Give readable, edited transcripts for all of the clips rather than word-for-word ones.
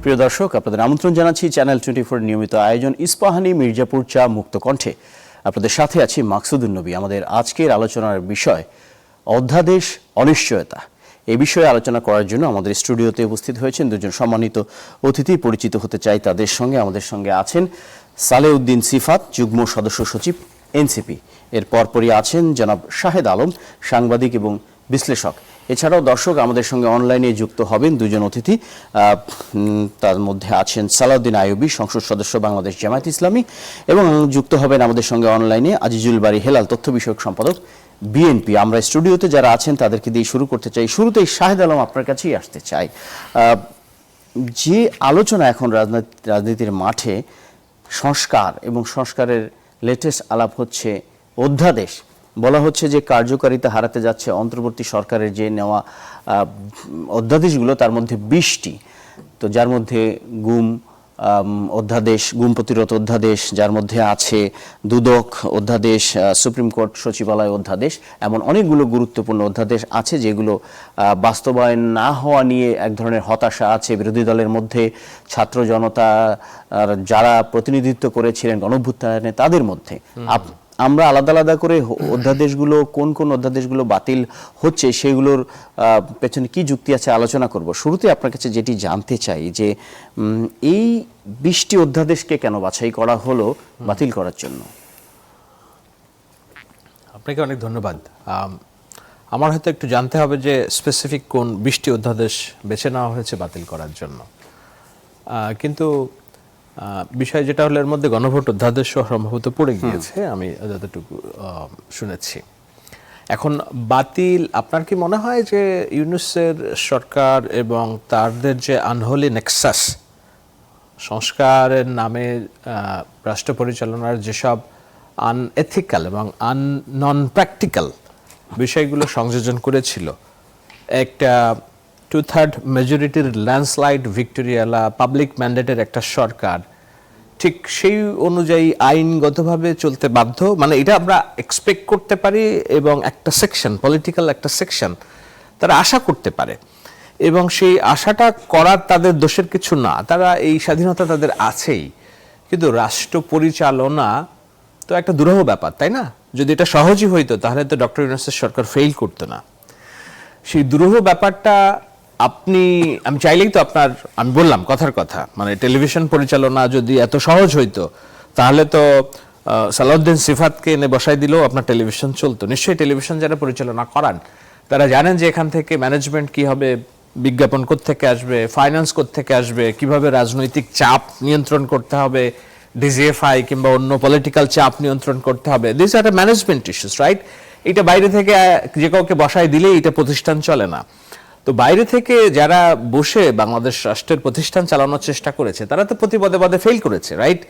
প্রিয় দর্শক, আপনাদের আমন্ত্রণ জানাচ্ছি চ্যানেল 24 নিয়মিত আয়োজন ইস্পাহানি মির্জাপুর চা মুক্ত কণ্ঠে। আপনাদের সাথে আছি মাকসুদুন নবী। আমাদের আজকের আলোচনার বিষয় অধ্যাদেশ অনিশ্চয়তা। এই বিষয়ে আলোচনা করার জন্য আমাদের স্টুডিওতে উপস্থিত হয়েছেন দুজন সম্মানিত অতিথি। পরিচিত হতে চাই তাদের সঙ্গে। আমাদের সঙ্গে আছেন সালেউদ্দিন সিফাত, যুগ্ম সদস্য সচিব, এনসিপি। এর পরপরই আছেন জনাব শাহেদ আলম, সাংবাদিক এবং বিশ্লেষক। এছাড়াও দর্শক আমাদের সঙ্গে অনলাইনে যুক্ত হবেন দুজন অতিথি। তার মধ্যে আছেন সালাউদ্দিন আইয়ুবী, সংসদ সদস্য, বাংলাদেশ জামায়াত ইসলামী, এবং যুক্ত হবেন আমাদের সঙ্গে অনলাইনে আজিজুল বারী হেলাল, তথ্য বিষয়ক সম্পাদক, বিএনপি। আমরা স্টুডিওতে যারা আছেন তাদেরকে দিয়ে শুরু করতে চাই। শুরুতেই শাহেদ আলম, আপনার কাছেই আসতে চাই। যে আলোচনা এখন রাজনীতির মাঠে সংস্কার এবং সংস্কারের লেটেস্ট আলাপ হচ্ছে অধ্যাদেশ। বলা হচ্ছে যে কার্যকারিতা হারাতে যাচ্ছে অন্তর্বর্তী সরকারের যে নেওয়া অধ্যাদেশগুলো, তার মধ্যে 20টি, তো যার মধ্যে গুম অধ্যাদেশ, গুম প্রতিরোধ অধ্যাদেশ, যার মধ্যে আছে দুদক অধ্যাদেশ, সুপ্রিম কোর্ট সচিবালয় অধ্যাদেশ, এমন অনেকগুলো গুরুত্বপূর্ণ অধ্যাদেশ আছে যেগুলো বাস্তবায়ন না হওয়া নিয়ে এক ধরনের হতাশা আছে বিরোধী দলের মধ্যে, ছাত্র জনতা যারা প্রতিনিধিত্ব করেছিলেন গণঅভ্যুত্থানে তাদের মধ্যে। আমরা আলাদা আলাদা করে অধ্যাদেশগুলো, কোন কোন অধ্যাদেশগুলো বাতিল হচ্ছে সেগুলোর পেছনে কি যুক্তি আছে আলোচনা করব। শুরুতে আপনার কাছে যেটি জানতে চাই যে এই 20টি অধ্যাদেশকে কেন বাছাই করা হলো বাতিল করার জন্য? আপনাকে অনেক ধন্যবাদ। আমার হয়তো একটু জানতে হবে যে স্পেসিফিক কোন 20টি অধ্যাদেশ বেছে নেওয়া হয়েছে বাতিল করার জন্য, কিন্তু বিষয় যেটা হলো এর মধ্যে গণভোট অধ্যাদেশ সম্ভবত পড়ে গিয়েছে, আমি যতটুকু শুনেছি। এখন বাতিল, আপনার কি মনে হয় যে ইউনূসের সরকার এবং তাদের যে আনহোলি নেক্সাস, সংস্কারের নামে রাষ্ট্র পরিচালনার যেসব আনএথিক্যাল এবং নন প্র্যাকটিক্যাল বিষয়গুলো সংযোজন করেছিল, একটা 2/3 মেজরিটির ল্যান্ডস্লাইড ভিক্টোরিয়ালা পাবলিক ম্যান্ডেটের একটা সরকার ঠিক সেই অনুযায়ী আইনগতভাবে চলতে বাধ্য, মানে এটা আমরা এক্সপেক্ট করতে পারি, এবং একটা সেকশন, পলিটিক্যাল একটা সেকশন তারা আশা করতে পারে, এবং সেই আশাটা করার তাদের দোষের কিছু না, তারা এই স্বাধীনতা তাদের আছেই। কিন্তু রাষ্ট্র পরিচালনা তো একটা দুরূহ ব্যাপার, তাই না? যদি এটা সহজই হইতো তাহলে তো ডক্টর ইউনূসের সরকার ফেল করতো না। সেই দুরূহ ব্যাপারটা আমি চাইলেই তো আমি বললাম কথার কথা, মানে টেলিভিশন পরিচালনা যদি এত সহজ হইতো তাহলে তো সালাউদ্দিন সিফাতকে এনে বসাই দিলেও আপনার টেলিভিশন চলতো। নিশ্চয়ই টেলিভিশন যারা পরিচালনা করান তারা জানেন যে এখান থেকে ম্যানেজমেন্ট কি হবে, বিজ্ঞাপন কোত্থেকে আসবে, ফাইন্যান্স কোত্থেকে আসবে, কিভাবে রাজনৈতিক চাপ নিয়ন্ত্রণ করতে হবে, ডিজিএফআই কিংবা অন্য পলিটিক্যাল চাপ নিয়ন্ত্রণ করতে হবে। This are management issues, right? এটা বাইরে থেকে যে কাউকে বসায় দিলেই এটা প্রতিষ্ঠান চলে না। তো বাইরে থেকে যারা বসে বাংলাদেশ রাষ্ট্রের প্রতিষ্ঠান চালানোর চেষ্টা করেছে তারা তো প্রতি পদে পদে ফেল করেছে, রাইট?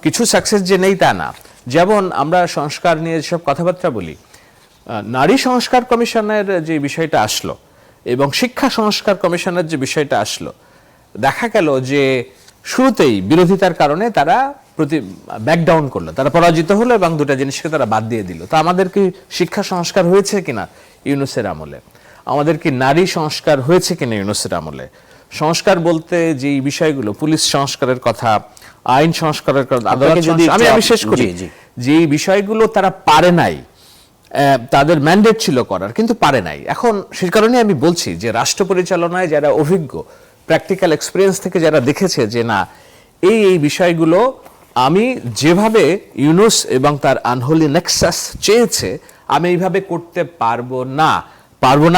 কিছু সাকসেস যে নেই তা না। যেমন আমরা সংস্কার নিয়ে যেসব কথাবার্তা বলি, নারী সংস্কার কমিশনের যে বিষয়টা আসলো এবং শিক্ষা সংস্কার কমিশনের যে বিষয়টা আসলো, দেখা গেল যে শুরুতেই বিরোধিতার কারণে তারা ব্যাকডাউন করলো, তারা পরাজিত হলো এবং দুটা জিনিসকে তারা বাদ দিয়ে দিল। তো আমাদের কি শিক্ষা সংস্কার হয়েছে কিনা ইউনূসের আমলে? আমাদের কি নারী সংস্কার হয়েছে কিনা ইউনূসের আমলে? সংস্কার বলতে যে বিষয়গুলো, পুলিশ সংস্কারের কথা, আইন সংস্কারের কথা, আদালত, আমি শেষ করি, যে বিষয়গুলো তারা পারে নাই, তাদের ম্যান্ডেট ছিল করার কিন্তু পারে নাই। এখন সেই কারণে আমি বলছি যে রাষ্ট্র পরিচালনায় যারা অভিজ্ঞ, প্র্যাকটিক্যাল এক্সপিরিয়েন্স থেকে যারা দেখেছে যে না, এই বিষয়গুলো আমি যেভাবে ইউনূস এবং তার আনহোলি নেক্সাস চেয়েছে আমি এইভাবে করতে পারবো না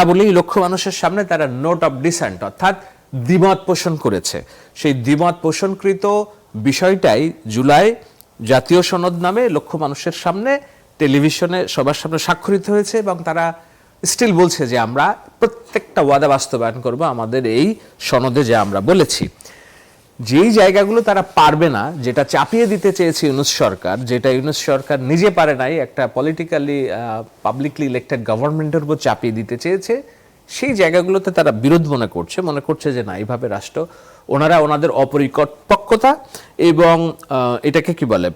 বলেই লক্ষ মানুষের সামনে তারা নোট অফ ডিসেন্ট, অর্থাৎ দ্বিমত পোষণ করেছে। সেই দ্বিমত পোষণকৃত বিষয়টাই জুলাই জাতীয় সনদ নামে লক্ষ মানুষের সামনে টেলিভিশনে সবার সামনে স্বাক্ষরিত হয়েছে, এবং তারা স্টিল বলছে যে আমরা প্রত্যেকটা ওয়াদা বাস্তবায়ন করব আমাদের এই সনদে যা আমরা বলেছি। যেই জায়গাগুলো তারা পারবে না, যেটা চাপিয়ে দিতে চেয়েছে ইউনূস সরকার, যেটা ইউনূস সরকার নিজে পারে নাই, একটা পলিটিক্যালি পাবলিকলি ইলেক্টেড গভর্নমেন্টের উপর চাপিয়ে দিতে চেয়েছে, সেই জায়গাগুলোতে তারা বিরোধ মনে করছে যে না, এইভাবে রাষ্ট্র, ওনাদের অপরিপক্কতা এবং এটাকে কি বলে,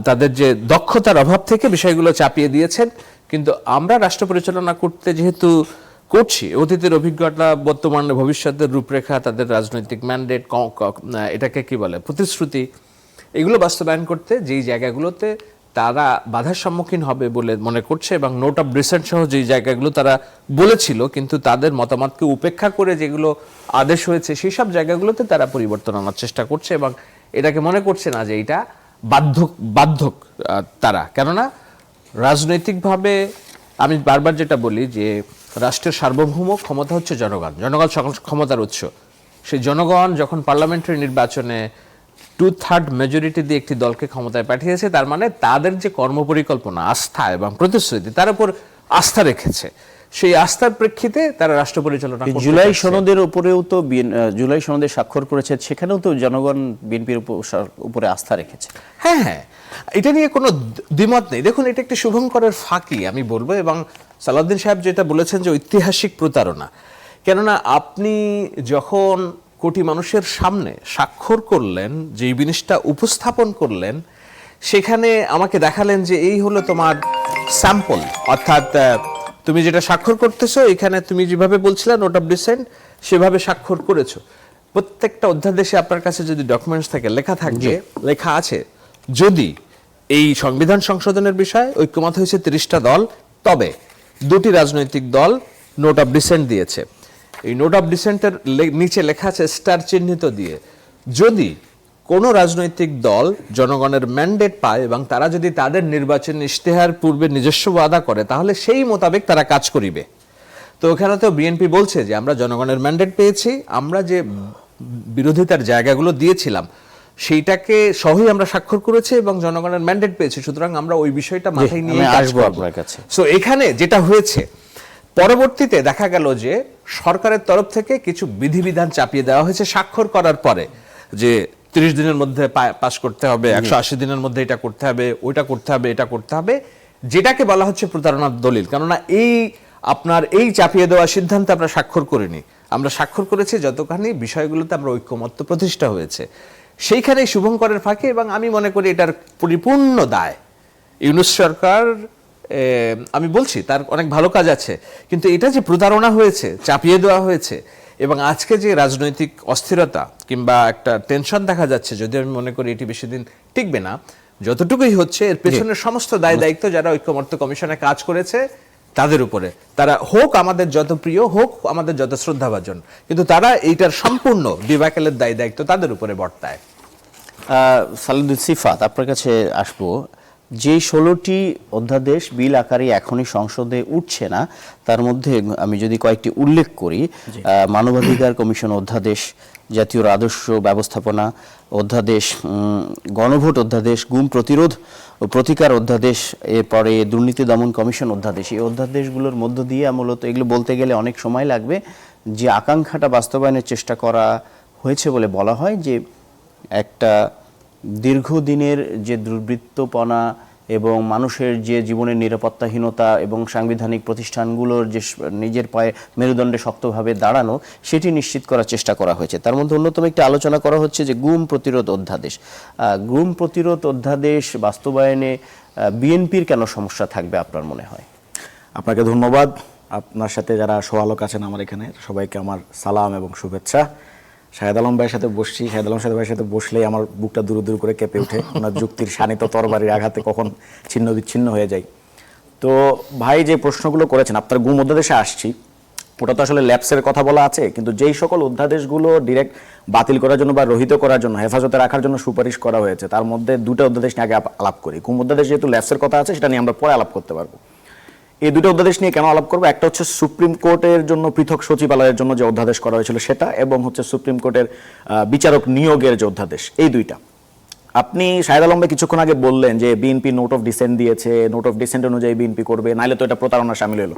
তাদের যে দক্ষতার অভাব থেকে বিষয়গুলো চাপিয়ে দিয়েছেন। কিন্তু আমরা রাষ্ট্র পরিচালনা করতে যেহেতু করছি, অতীতের অভিজ্ঞতা, বর্তমানে ভবিষ্যতের রূপরেখা, তাদের রাজনৈতিক ম্যান্ডেট, এটাকে কি বলে, প্রতিশ্রুতি, এগুলো বাস্তবায়ন করতে যেই জায়গাগুলোতে তারা বাধার সম্মুখীন হবে বলে মনে করছে এবং নোট অফ ডিসেন্ট সহ যেই জায়গাগুলো তারা বলেছিল কিন্তু তাদের মতামতকে উপেক্ষা করে যেগুলো আদেশ হয়েছে সেই সব জায়গাগুলোতে তারা পরিবর্তন আনার চেষ্টা করছে এবং এটাকে মনে করছে না যে এটা বাধ্যক তারা। কেননা রাজনৈতিকভাবে আমি বারবার যেটা বলি যে রাষ্ট্রের সার্বভৌম ক্ষমতা হচ্ছে জনগণ, জনগণ সকল ক্ষমতার উৎস। সেই জনগণ যখন পার্লামেন্টারি নির্বাচনে 2/3 মেজরিটি দিয়ে একটি দলকে ক্ষমতায় পাঠিয়েছে, তার মানে তাদের যে কর্মপরিকল্পনা, আস্থা এবং প্রতিশ্রুতি, তার উপর আস্থা রেখেছে। সেই আস্থার প্রেক্ষিতে তারা রাষ্ট্র পরিচালনা করতে জুলাই চাচ্ছে। সনদের উপরেও তো জুলাই সনদে স্বাক্ষর করেছে, সেখানেও তো জনগণ বিএনপির উপরে আস্থা রেখেছে। হ্যাঁ হ্যাঁ, এটা নিয়ে কোনো দ্বিমত নেই। দেখুন, এটা একটি শুভঙ্করের ফাঁকি আমি বলবো, এবং সালাউদ্দিন সাহেব যেটা বলেছেন যে ঐতিহাসিক প্রতারণা। কেননা আপনি যখন কোটি মানুষের সামনে স্বাক্ষর করলেন, যে জিনিসটা উপস্থাপন করলেন, সেখানে আমাকে দেখালেন যে এই হলো তোমার স্যাম্পল, অর্থাৎ তুমি যেটা স্বাক্ষর করতেছো এখানে তুমি যেভাবে বলছিলে নোট অফ ডিসেন্ট সেভাবে স্বাক্ষর করেছো। প্রত্যেকটা অধ্যাদেশে আপনার কাছে যদি ডকুমেন্টস থাকে, লেখা থাকবে, লেখা আছে যদি এই সংবিধান সংশোধনের বিষয়ে ঐক্যমত হয়েছে 30টা দল, তবে 2টি রাজনৈতিক দল নোট অফ ডিসেন্ট দিয়েছে। এই নোট অফ ডিসেন্টের নিচে লেখা আছে স্টার চিহ্নিত দিয়ে, যদি কোনো রাজনৈতিক দল জনগণের ম্যান্ডেট পায় এবং তারা যদি তাদের নির্বাচন ইশতেহার পূর্বে নিজস্ব ওয়াদা করে, তাহলে সেই মোতাবেক তারা কাজ করিবে। তো ওখানে তো বিএনপি বলছে যে আমরা জনগণের ম্যান্ডেট পেয়েছি, আমরা যে বিরোধিতার জায়গাগুলো দিয়েছিলাম সেইটাকে সহই আমরা স্বাক্ষর করেছি এবং জনগণের ম্যান্ডেট পেয়েছি, সুতরাং আমরা ওই বিষয়টা মাথায় নিয়ে আসবো আপনার কাছে। সো এখানে যেটা হয়েছে, পরবর্তীতে দেখা গেল যে সরকারের তরফ থেকে কিছু বিধিবিধান চাপিয়ে দেওয়া হয়েছে স্বাক্ষর করার পরে, যে 30 দিনের মধ্যে পাস করতে হবে, 180 দিনের মধ্যে এটা করতে হবে, ওইটা করতে হবে, এটা করতে হবে, যেটাকে বলা হচ্ছে প্রতারণার দলিল। কেননা এই চাপিয়ে দেওয়া সিদ্ধান্তে আমরা স্বাক্ষর করিনি, আমরা স্বাক্ষর করেছি যতখানি বিষয়গুলোতে আমরা ঐক্যমত্য প্রতিষ্ঠা হয়েছে, সেইখানেই শুভঙ্করের ফাঁকি। এবং আমি মনে করি এটার পরিপূর্ণ দায় ইউনূস সরকার, আমি বলছি তার অনেক ভালো কাজ আছে, কিন্তু এটা যে প্রতারণা হয়েছে, চাপিয়ে দেওয়া হয়েছে, এবং আজকে যে রাজনৈতিক অস্থিরতা কিংবা একটা টেনশন দেখা যাচ্ছে, যদি আমি মনে করি এটি বেশি দিন টিকবে না, যতটুকুই হচ্ছে এর পেছনের সমস্ত দায় দায়িত্ব যারা ঐক্যমত্য কমিশনে কাজ করেছে তাদের উপরে, তারা হোক আমাদের যত প্রিয়, হোক আমাদের যত শ্রদ্ধাভাজন, কিন্তু তারা এইটার সম্পূর্ণ ডিবাকেলের দায় দায়িত্ব তাদের উপরে বর্তায়। সালাউদ্দিন সিফাত, আপনার কাছে আসবো। যে 16টি অধ্যাদেশ বিল আকারে এখনই সংসদে উঠছে না, তার মধ্যে আমি যদি কয়েকটি উল্লেখ করি, মানবাধিকার কমিশন অধ্যাদেশ, জাতীয় আদর্শ ব্যবস্থাপনা অধ্যাদেশ, গণভোট অধ্যাদেশ, গুম প্রতিরোধ ও প্রতিকার অধ্যাদেশ, এরপরে দুর্নীতি দমন কমিশন অধ্যাদেশ, এই অধ্যাদেশগুলোর মধ্য দিয়ে মূলত এগুলো বলতে গেলে অনেক সময় লাগবে, যে আকাঙ্ক্ষাটা বাস্তবায়নের চেষ্টা করা হয়েছে বলে বলা হয়, যে একটা দীর্ঘদিনের যে দুর্বৃত্তপনা এবং মানুষের যে জীবনের নিরাপত্তাহীনতা এবং সাংবিধানিক প্রতিষ্ঠানগুলোর যে নিজের পায়ে মেরুদণ্ডে শক্তভাবে দাঁড়ানো, সেটি নিশ্চিত করার চেষ্টা করা হয়েছে। তার মধ্যে অন্যতম একটি আলোচনা করা হচ্ছে যে গুম প্রতিরোধ অধ্যাদেশ। গুম প্রতিরোধ অধ্যাদেশ বাস্তবায়নে বিএনপির কেন সমস্যা থাকবে আপনার মনে হয়? আপনাকে ধন্যবাদ। আপনার সাথে যারা সহালোক আছেন আমার এখানে, সবাইকে আমার সালাম এবং শুভেচ্ছা। শাহেদ আলম ভাইয়ের সাথে বসছি, শাহেদ আলম ভাইয়ের সাথে বসলেই আমার বুকটা দূর দূর করে কেঁপে ওঠে। ওনার যুক্তির শানিত তরবারির আঘাতে কখন ছিন্ন বিচ্ছিন্ন হয়ে যায়। তো ভাই যে প্রশ্নগুলো করেছেন, আপনার গুম অধ্যাদেশে আসছি, ওটা তো আসলে ল্যাপসের কথা বলা আছে, কিন্তু যেই সকল অধ্যাদেশগুলো ডিরেক্ট বাতিল করার জন্য বা রহিত করার জন্য, হেফাজতে রাখার জন্য সুপারিশ করা হয়েছে, তার মধ্যে 2টা অধ্যাদেশ নিয়ে আগে আলাপ করি। গুম অধ্যাদেশ যেহেতু ল্যাপসের কথা আছে, সেটা নিয়ে আমরা পরে আলাপ করতে পারবো। এই 2টা অধ্যাদেশ নিয়ে কেন আলাপ করবো? একটা হচ্ছে সুপ্রিম কোর্টের জন্য পৃথক সচিবালয়ের জন্য যে অধ্যাদেশ করা হয়েছিল সেটা, এবং হচ্ছে সুপ্রিম কোর্টের বিচারক নিয়োগের যে অধ্যাদেশ, এই 2টা। আপনি শাহেদ আলম ভাই কিছুক্ষণ আগে বললেন যে বিএনপি নোট অফ ডিসেন্ট দিয়েছে, নোট অফ ডিসেন্ট অনুযায়ী বিএনপি করবে, নাইলে তো এটা প্রতারণা শামিল হলো।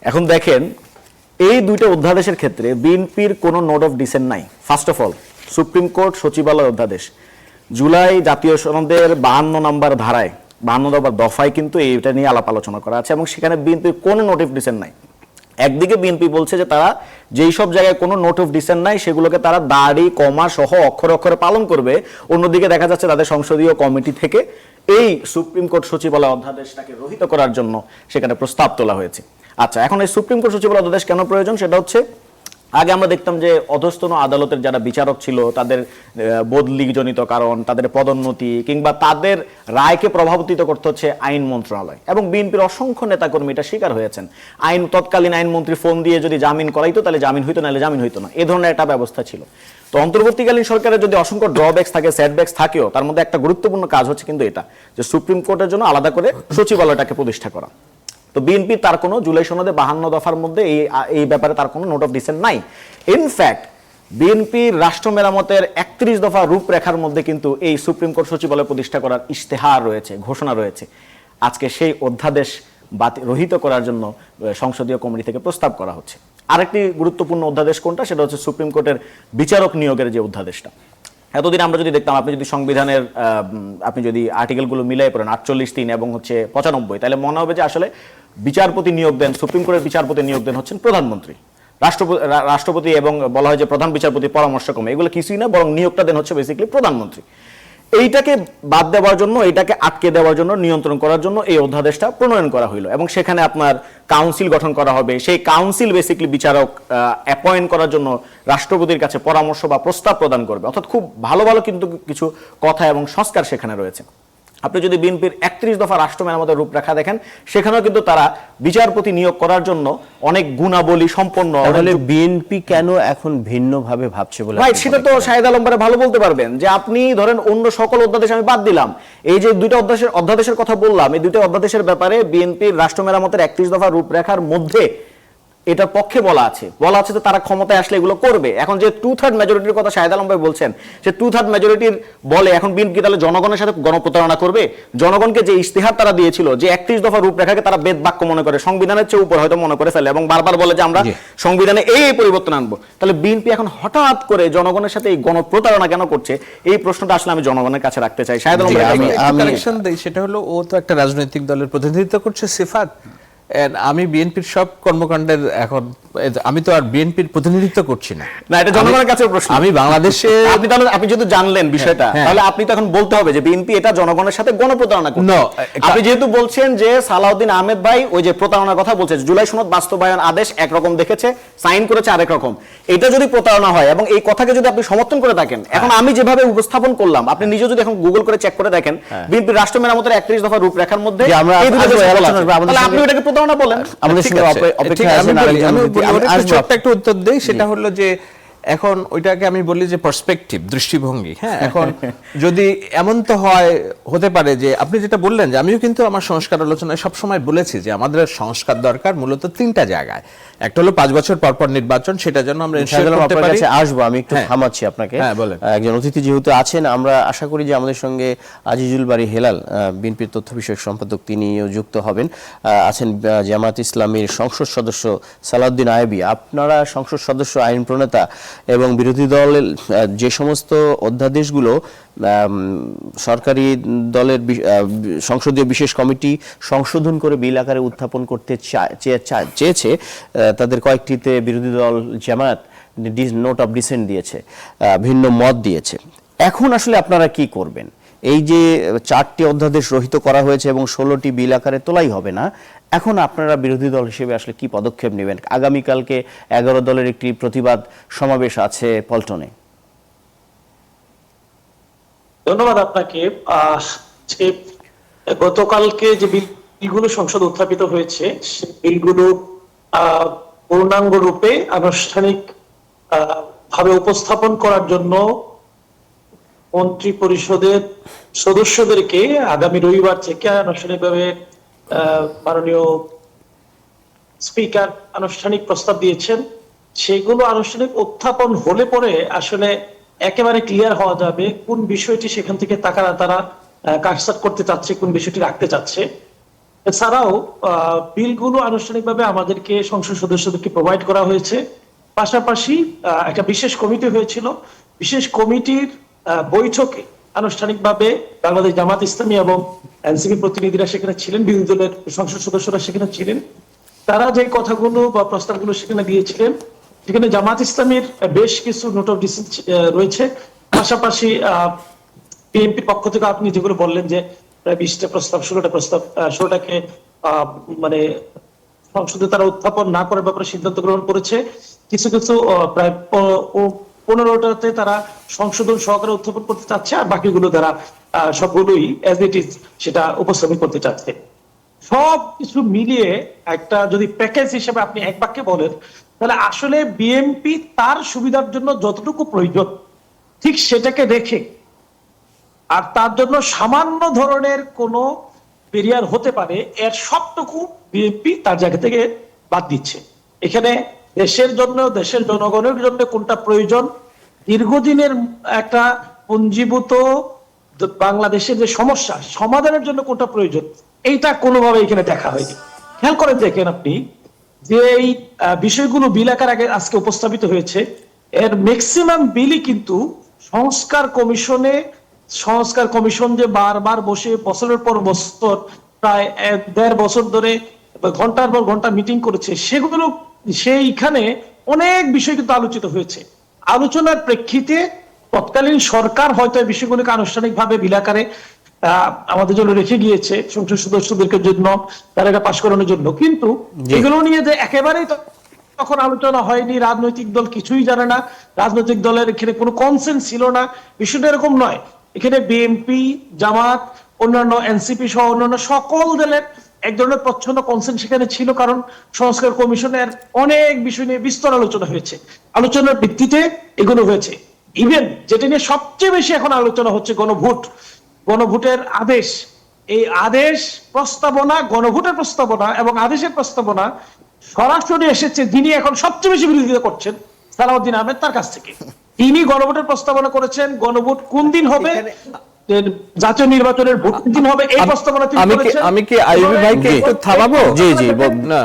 এখন দেখেন, এই 2টা অধ্যাদেশের ক্ষেত্রে বিএনপির কোনো নোট অফ ডিসেন্ট নাই। First of all, supreme court সচিবালয় অধ্যাদেশ জুলাই জাতীয় সনদের 52 নম্বর ধারায়, 52 নম্বর দফায় কিন্তু এইটা নিয়ে আলাপ আলোচনা করা আছে, এবং সেখানে বিএনপির কোনো নোট অফ ডিসেন্ট নাই। একদিকে বিএনপি বলছে যে তারা যেই সব জায়গায় কোনো নোট অফ ডিসেন্ট নাই সেগুলোকে তারা দাড়ি কমা সহ অক্ষরে অক্ষরে পালন করবে, অন্যদিকে দেখা যাচ্ছে তাদের সংসদীয় কমিটি থেকে এই সুপ্রিম কোর্ট সচিবালয় অধ্যাদেশটাকে রহিত করার জন্য সেখানে প্রস্তাব তোলা হয়েছে। আচ্ছা, এখন এই সুপ্রিম কোর্ট সচিবালয় অধ্যাদেশ কেন প্রয়োজন? সেটা হচ্ছে আগে আমরা দেখতাম যে অধস্তন আদালতের যারা বিচারক ছিল তাদের বদলিজনিত কারণ, তাদের পদোন্নতি কিংবা তাদের রায়কে প্রভাবিত করতে হচ্ছে আইন মন্ত্রণালয়, এবং বিএনপির অসংখ্য নেতাকর্মী এটা শিকার হয়েছেন। তৎকালীন আইনমন্ত্রী ফোন দিয়ে যদি জামিন করাইতো তাহলে জামিন হইতো, নাহলে জামিন হইতো না, এই ধরনের একটা ব্যবস্থা ছিল। তো অন্তর্বর্তীকালীন সরকারের যদি অসংখ্য ড্রব্যাকস থাকে, সেটব্যাকস থাকেও, তার মধ্যে একটা গুরুত্বপূর্ণ কাজ হচ্ছে কিন্তু এটা যে সুপ্রিম কোর্টের জন্য আলাদা করে সচিবালয়টাকে প্রতিষ্ঠা করা। তো বিএনপি তার কোনো জুলাই সনদে 52 দফার মধ্যে এই ব্যাপারে তার কোনো নোট অফ ডিসেন্ট নাই। ইনফ্যাক্ট বিএনপির রাষ্ট্র মেরামতের 31 দফা রূপরেখার মধ্যে কিন্তু এই সুপ্রিম কোর্ট সচিবালয় প্রতিষ্ঠা করার ইশতেহার রয়েছে, ঘোষণা রয়েছে। আজকে সেই অধ্যাদেশ রহিত করার জন্য সংসদীয় কমিটি থেকে প্রস্তাব করা হচ্ছে। আরেকটি গুরুত্বপূর্ণ অধ্যাদেশ কোনটা? সেটা হচ্ছে সুপ্রিম কোর্টের বিচারক নিয়োগের যে অধ্যাদেশটা। এতদিন আমরা যদি দেখতাম, আপনি যদি সংবিধানের আপনি যদি আর্টিকেলগুলো মিলাই পড়েন 48(3) এবং হচ্ছে 95, তাহলে মনে হবে যে আসলে বিচারপতি নিয়োগ দেন, সুপ্রিম কোর্টের বিচারপতি নিয়োগ দেন হচ্ছেন প্রধানমন্ত্রী, রাষ্ট্রপতি এবং বলা হয় যে প্রধান বিচারপতি পরামর্শক্রমে, এগুলো কিছুই না, বরং নিয়োগটা দেন হচ্ছে বেসিক্যালি প্রধানমন্ত্রী। এইটাকে বাদ দেওয়ার জন্য, এইটাকে আটকে দেওয়ার জন্য, নিয়ন্ত্রণ করার জন্য এই অধ্যাদেশটা প্রণয়ন করা হইলো, এবং সেখানে আপনার কাউন্সিল গঠন করা হবে। সেই কাউন্সিল বেসিক্যালি বিচারক অ্যাপয়েন্ট করার জন্য রাষ্ট্রপতির কাছে পরামর্শ বা প্রস্তাব প্রদান করবে। অর্থাৎ খুব ভালো ভালো কিন্তু কিছু কথা এবং সংস্কার সেখানে রয়েছে। আপনি যদি বিএনপির 31 দফা রাষ্ট্র মেরামতের রূপরেখা দেখেন, সেখানেও কিন্তু তারা বিচারপতি নিয়োগ করার জন্য অনেক গুণাবলী সম্পন্ন। তাহলে বিএনপি কেন এখন ভিন্নভাবে ভাবছে বলে রাইট, সেটা তো শাহেদ আলম ভাই ভালো বলতে পারবেন। যে আপনি ধরেন অন্য সকল অধ্যাদেশ আমি বাদ দিলাম, এই যে দুইটা অধ্যাদেশের কথা বললাম, এই দুইটা অধ্যাদেশের ব্যাপারে বিএনপির রাষ্ট্র মেরামতের 31 দফা রূপরেখার মধ্যে এটার পক্ষে বলা আছে তো তারা ক্ষমতায় আসলে এগুলো করবে। এখন যে 2/3 মেজরিটির কথা শাহেদ আলম ভাই বলছেন, সে 2/3 মেজরিটির বলে এখন বিএনপি তাহলে জনগণের সাথে গণপ্রতারণা করবে? জনগণকে যে ইশতেহার তারা দিয়েছিল, যে 31 দফা রূপরেখাকে তারা বেদ বাক্য মনে করে, সংবিধানের চেয়ে উপর হয়তো মনে করে ফেলে, এবং বারবার বলে যে আমরা সংবিধানে এই পরিবর্তন আনবো, তাহলে বিএনপি এখন হঠাৎ করে জনগণের সাথে এই গণপ্রতারণা কেন করছে? এই প্রশ্নটা আসলে আমি জনগণের কাছে রাখতে চাই। শাহেদ আলম ভাই, আমি কারেকশন দেই, সেটা হলো ও তো একটা রাজনৈতিক দলের প্রতিনিধিত্ব করছে, সিফাত। আমি বিএনপির সব কর্মকাণ্ডের এখন আমি তো আর বিএনপির প্রতিনিধিত্ব করছি না, এটা জনগণের কাছে প্রশ্ন। আমি বাংলাদেশে আপনি যেহেতু জানলেন বিষয়টা, তাহলে আপনি তো এখন বলতে হবে যে বিএনপি এটা জনগণের সাথে গণপ্রতারণা করছে। আপনি যেহেতু বলছেন যে সালাউদ্দিন আহমেদ ভাই ওই যে প্রতারণার কথা বলছে, জুলাই সনদ বাস্তবায়ন আদেশ একরকম দেখেছে, সাইন করেছে আরেক রকম, এটা যদি প্রতারণা হয় এবং এই কথাকে যদি আপনি সমর্থন করে থাকেন, এখন আমি যেভাবে উপস্থাপন করলাম, আপনি নিজে যদি এখন গুগল করে চেক করে দেখেন, বিএনপি রাষ্ট্র মেরামতের 31 দফা রূপরেখার মধ্যে আপনি ওটাকে প্রতারণা বলেন। আমাদের সঙ্গে অপেক্ষা আছেন ছোট্ট একটা উত্তর দেই, সেটা হলো যে এখন ওইটাকে আমি বলি যে পার্সপেক্টিভ, দৃষ্টিভঙ্গি। হ্যাঁ, এখন যদি এমন তো হতে পারে যে আপনি যেটা বললেন, যে আমিও কিন্তু আমার সংস্কার আলোচনায় সবসময় বলেছি যে আমাদের সংস্কার দরকার মূলত 3টা জায়গায়। একটা হলো 5 বছর পর পর নির্বাচন, সেটা যেন আমরা ইনশাআল্লাহ করতে পারি। আসবো, আমি একটু থামাচ্ছি আপনাকে। একজন অতিথি যেহেতু আছেন, আমরা আশা করি যে আমাদের সঙ্গে আজিজুল বারী হেলাল, বিএনপির তথ্য বিষয়ক সম্পাদক, তিনিও যুক্ত হবেন। আছেন জামায়াত ইসলামীর সংসদ সদস্য সালাউদ্দিন আইবী। আপনারা সংসদ সদস্য, আইন প্রণেতা, এবং বিরোধী দলের যে সমস্ত অধ্যাদেশগুলো সরকারি দলের সংসদীয় বিশেষ কমিটি সংশোধন করে বিল আকারে উত্থাপন করতে চেয়েছে, তাদের কয়েকটিতে বিরোধী দল জামায়াত নোট অফ ডিসেন্ট দিয়েছে, ভিন্ন মত দিয়েছে। এখন আসলে আপনারা কি করবেন? এই যে 4টি অধ্যাদেশ রহিত করা হয়েছে এবং 16টি বিল আকারে তোলাই হবে না, এখন আপনারা বিরোধী দল হিসেবে আসলে কি পদক্ষেপ নেবেন? আগামীকালকে 11 দলের একটি প্রতিবাদ সমাবেশ আছে পল্টনে। ধন্যবাদ আপনাকে। গতকালকে যে বিলগুলো সংসদে উত্থাপিত হয়েছে, সেই বিলগুলো পূর্ণাঙ্গ রূপে আনুষ্ঠানিক ভাবে উপস্থাপন করার জন্য মন্ত্রী পরিষদের সদস্যদেরকে আগামী রবিবার থেকে আনুষ্ঠানিকভাবে মাননীয় স্পিকার আনুষ্ঠানিক প্রস্তাব দিয়েছেন। সেগুলো আনুষ্ঠানিক উত্থাপন হলে পরে আসলে একেবারে ক্লিয়ার হওয়া যাবে কোন বিষয়টি সেখান থেকে তারা কাটছাট করতে চাচ্ছে, কোন বিষয়টি রাখতে চাচ্ছে। এছাড়াও বিলগুলো আনুষ্ঠানিকভাবে আমাদেরকে সংসদ সদস্যদেরকে প্রোভাইড করা হয়েছে। পাশাপাশি একটা বিশেষ কমিটি হয়েছিল, বিশেষ কমিটির বৈঠকে আনুষ্ঠানিকভাবে বাংলাদেশ জামাত ইসলামী এবং এনসিপি প্রতিনিধিরা সেখানে ছিলেন, বিরোধী দলের সংসদ সদস্যরা সেখানে ছিলেন। তারা যে কথাগুলো বা প্রস্তাবগুলো সেখানে দিয়েছিলেন, সেখানে জামাত ইসলামীর বেশ কিছু নোট অফ ডিসেন্ট রয়েছে। পাশাপাশি বিএনপির পক্ষ থেকে আপনি যেগুলো বললেন যে প্রায় 20টা প্রস্তাব, 16টা প্রস্তাব, 16টাকে মানে সংসদে তারা উত্থাপন না করার ব্যাপারে সিদ্ধান্ত গ্রহণ করেছে। কিছু কিছু প্রায় 15টাতে তারা সংশোধন সহকারে উত্থাপন করতে চাচ্ছে, আর বাকিগুলো তারা সবগুলোই অ্যাজ ইট ইজ সেটা উপস্থাপন করতে চাচ্ছে। সব কিছু মিলিয়ে একটা যদি প্যাকেজ হিসেবে আপনি এক বাক্যে বলেন, তাহলে আসলে বিএনপি তার সুবিধার জন্য যতটুকু প্রয়োজন ঠিক সেটাকে রেখে, আর তার জন্য সামান্য ধরনের কোনো বেরিয়ার হতে পারে এর সবটুকু বিএনপি তার জায়গা থেকে বাদ দিচ্ছে। এখানে দেশের জন্য, দেশের জনগণের জন্য কোনটা প্রয়োজন, দীর্ঘদিনের একটা পুঞ্জীভূত বাংলাদেশের যে সমস্যা সমাধানের জন্য কোনটা প্রয়োজন, এইটা কোনোভাবে এখানে দেখা হয়নি। খেয়াল করে দেখেন আপনি যে এই বিষয়গুলো বিল আকার আগে আজকে উপস্থাপিত হয়েছে, এর ম্যাক্সিমাম বিলই কিন্তু সংস্কার কমিশন যে বারবার বসে বছরের পর বছর প্রায় 1.5 বছর ধরে ঘন্টার পর ঘন্টা মিটিং করেছে, সেগুলো সেইখানে অনেক বিষয় কিন্তু আলোচিত হয়েছে। আলোচনার প্রেক্ষিতে তৎকালীন সরকার হয়তো এই বিষয়গুলোকে আনুষ্ঠানিকভাবে বিল আকারে আমাদের জন্য রেখে গিয়েছে, সংসদ সদস্যদেরকে জন্য তার এটা পাশ করানোর জন্য, কিন্তু এগুলো নিয়ে যে একেবারেই তখন আলোচনা হয়নি, রাজনৈতিক দল কিছুই জানে না, রাজনৈতিক দলের এখানে কোনো কনসেন্স ছিল না, বিষয়টা এরকম নয়। এখানে বিএনপি, জামাত, অন্যান্য এনসিপি সহ অন্যান্য সকল দলের এক ধরনের প্রচ্ছন্ন কনসেন্স সেখানে ছিল, কারণ সংস্কার কমিশনের অনেক বিষয় নিয়ে বিস্তর আলোচনা হয়েছে, আলোচনার ভিত্তিতে এগুলো হয়েছে। ইভেন যেটা নিয়ে সবচেয়ে বেশি এখন আলোচনা হচ্ছে গণভোটের আদেশ। এই আদেশ প্রস্তাবনা, গণভোটের প্রস্তাবনা এবং আদেশের প্রস্তাবনা সরাসরি এসেছে যিনি এখন সবচেয়ে বেশি বিরোধিতা করছেন, সালাউদ্দিন আহমেদ, তার কাছ থেকে। তিনি গণভোটের প্রস্তাবনা করেছেন, গণভোট কোন দিন হবে, জাতীয় নির্বাচনের ভোট কোন দিন হবে, এই প্রস্তাবনা তিনি করেছেন। আমি কি আইয়ুবী ভাইকে একটু থামাবো? জি জি, না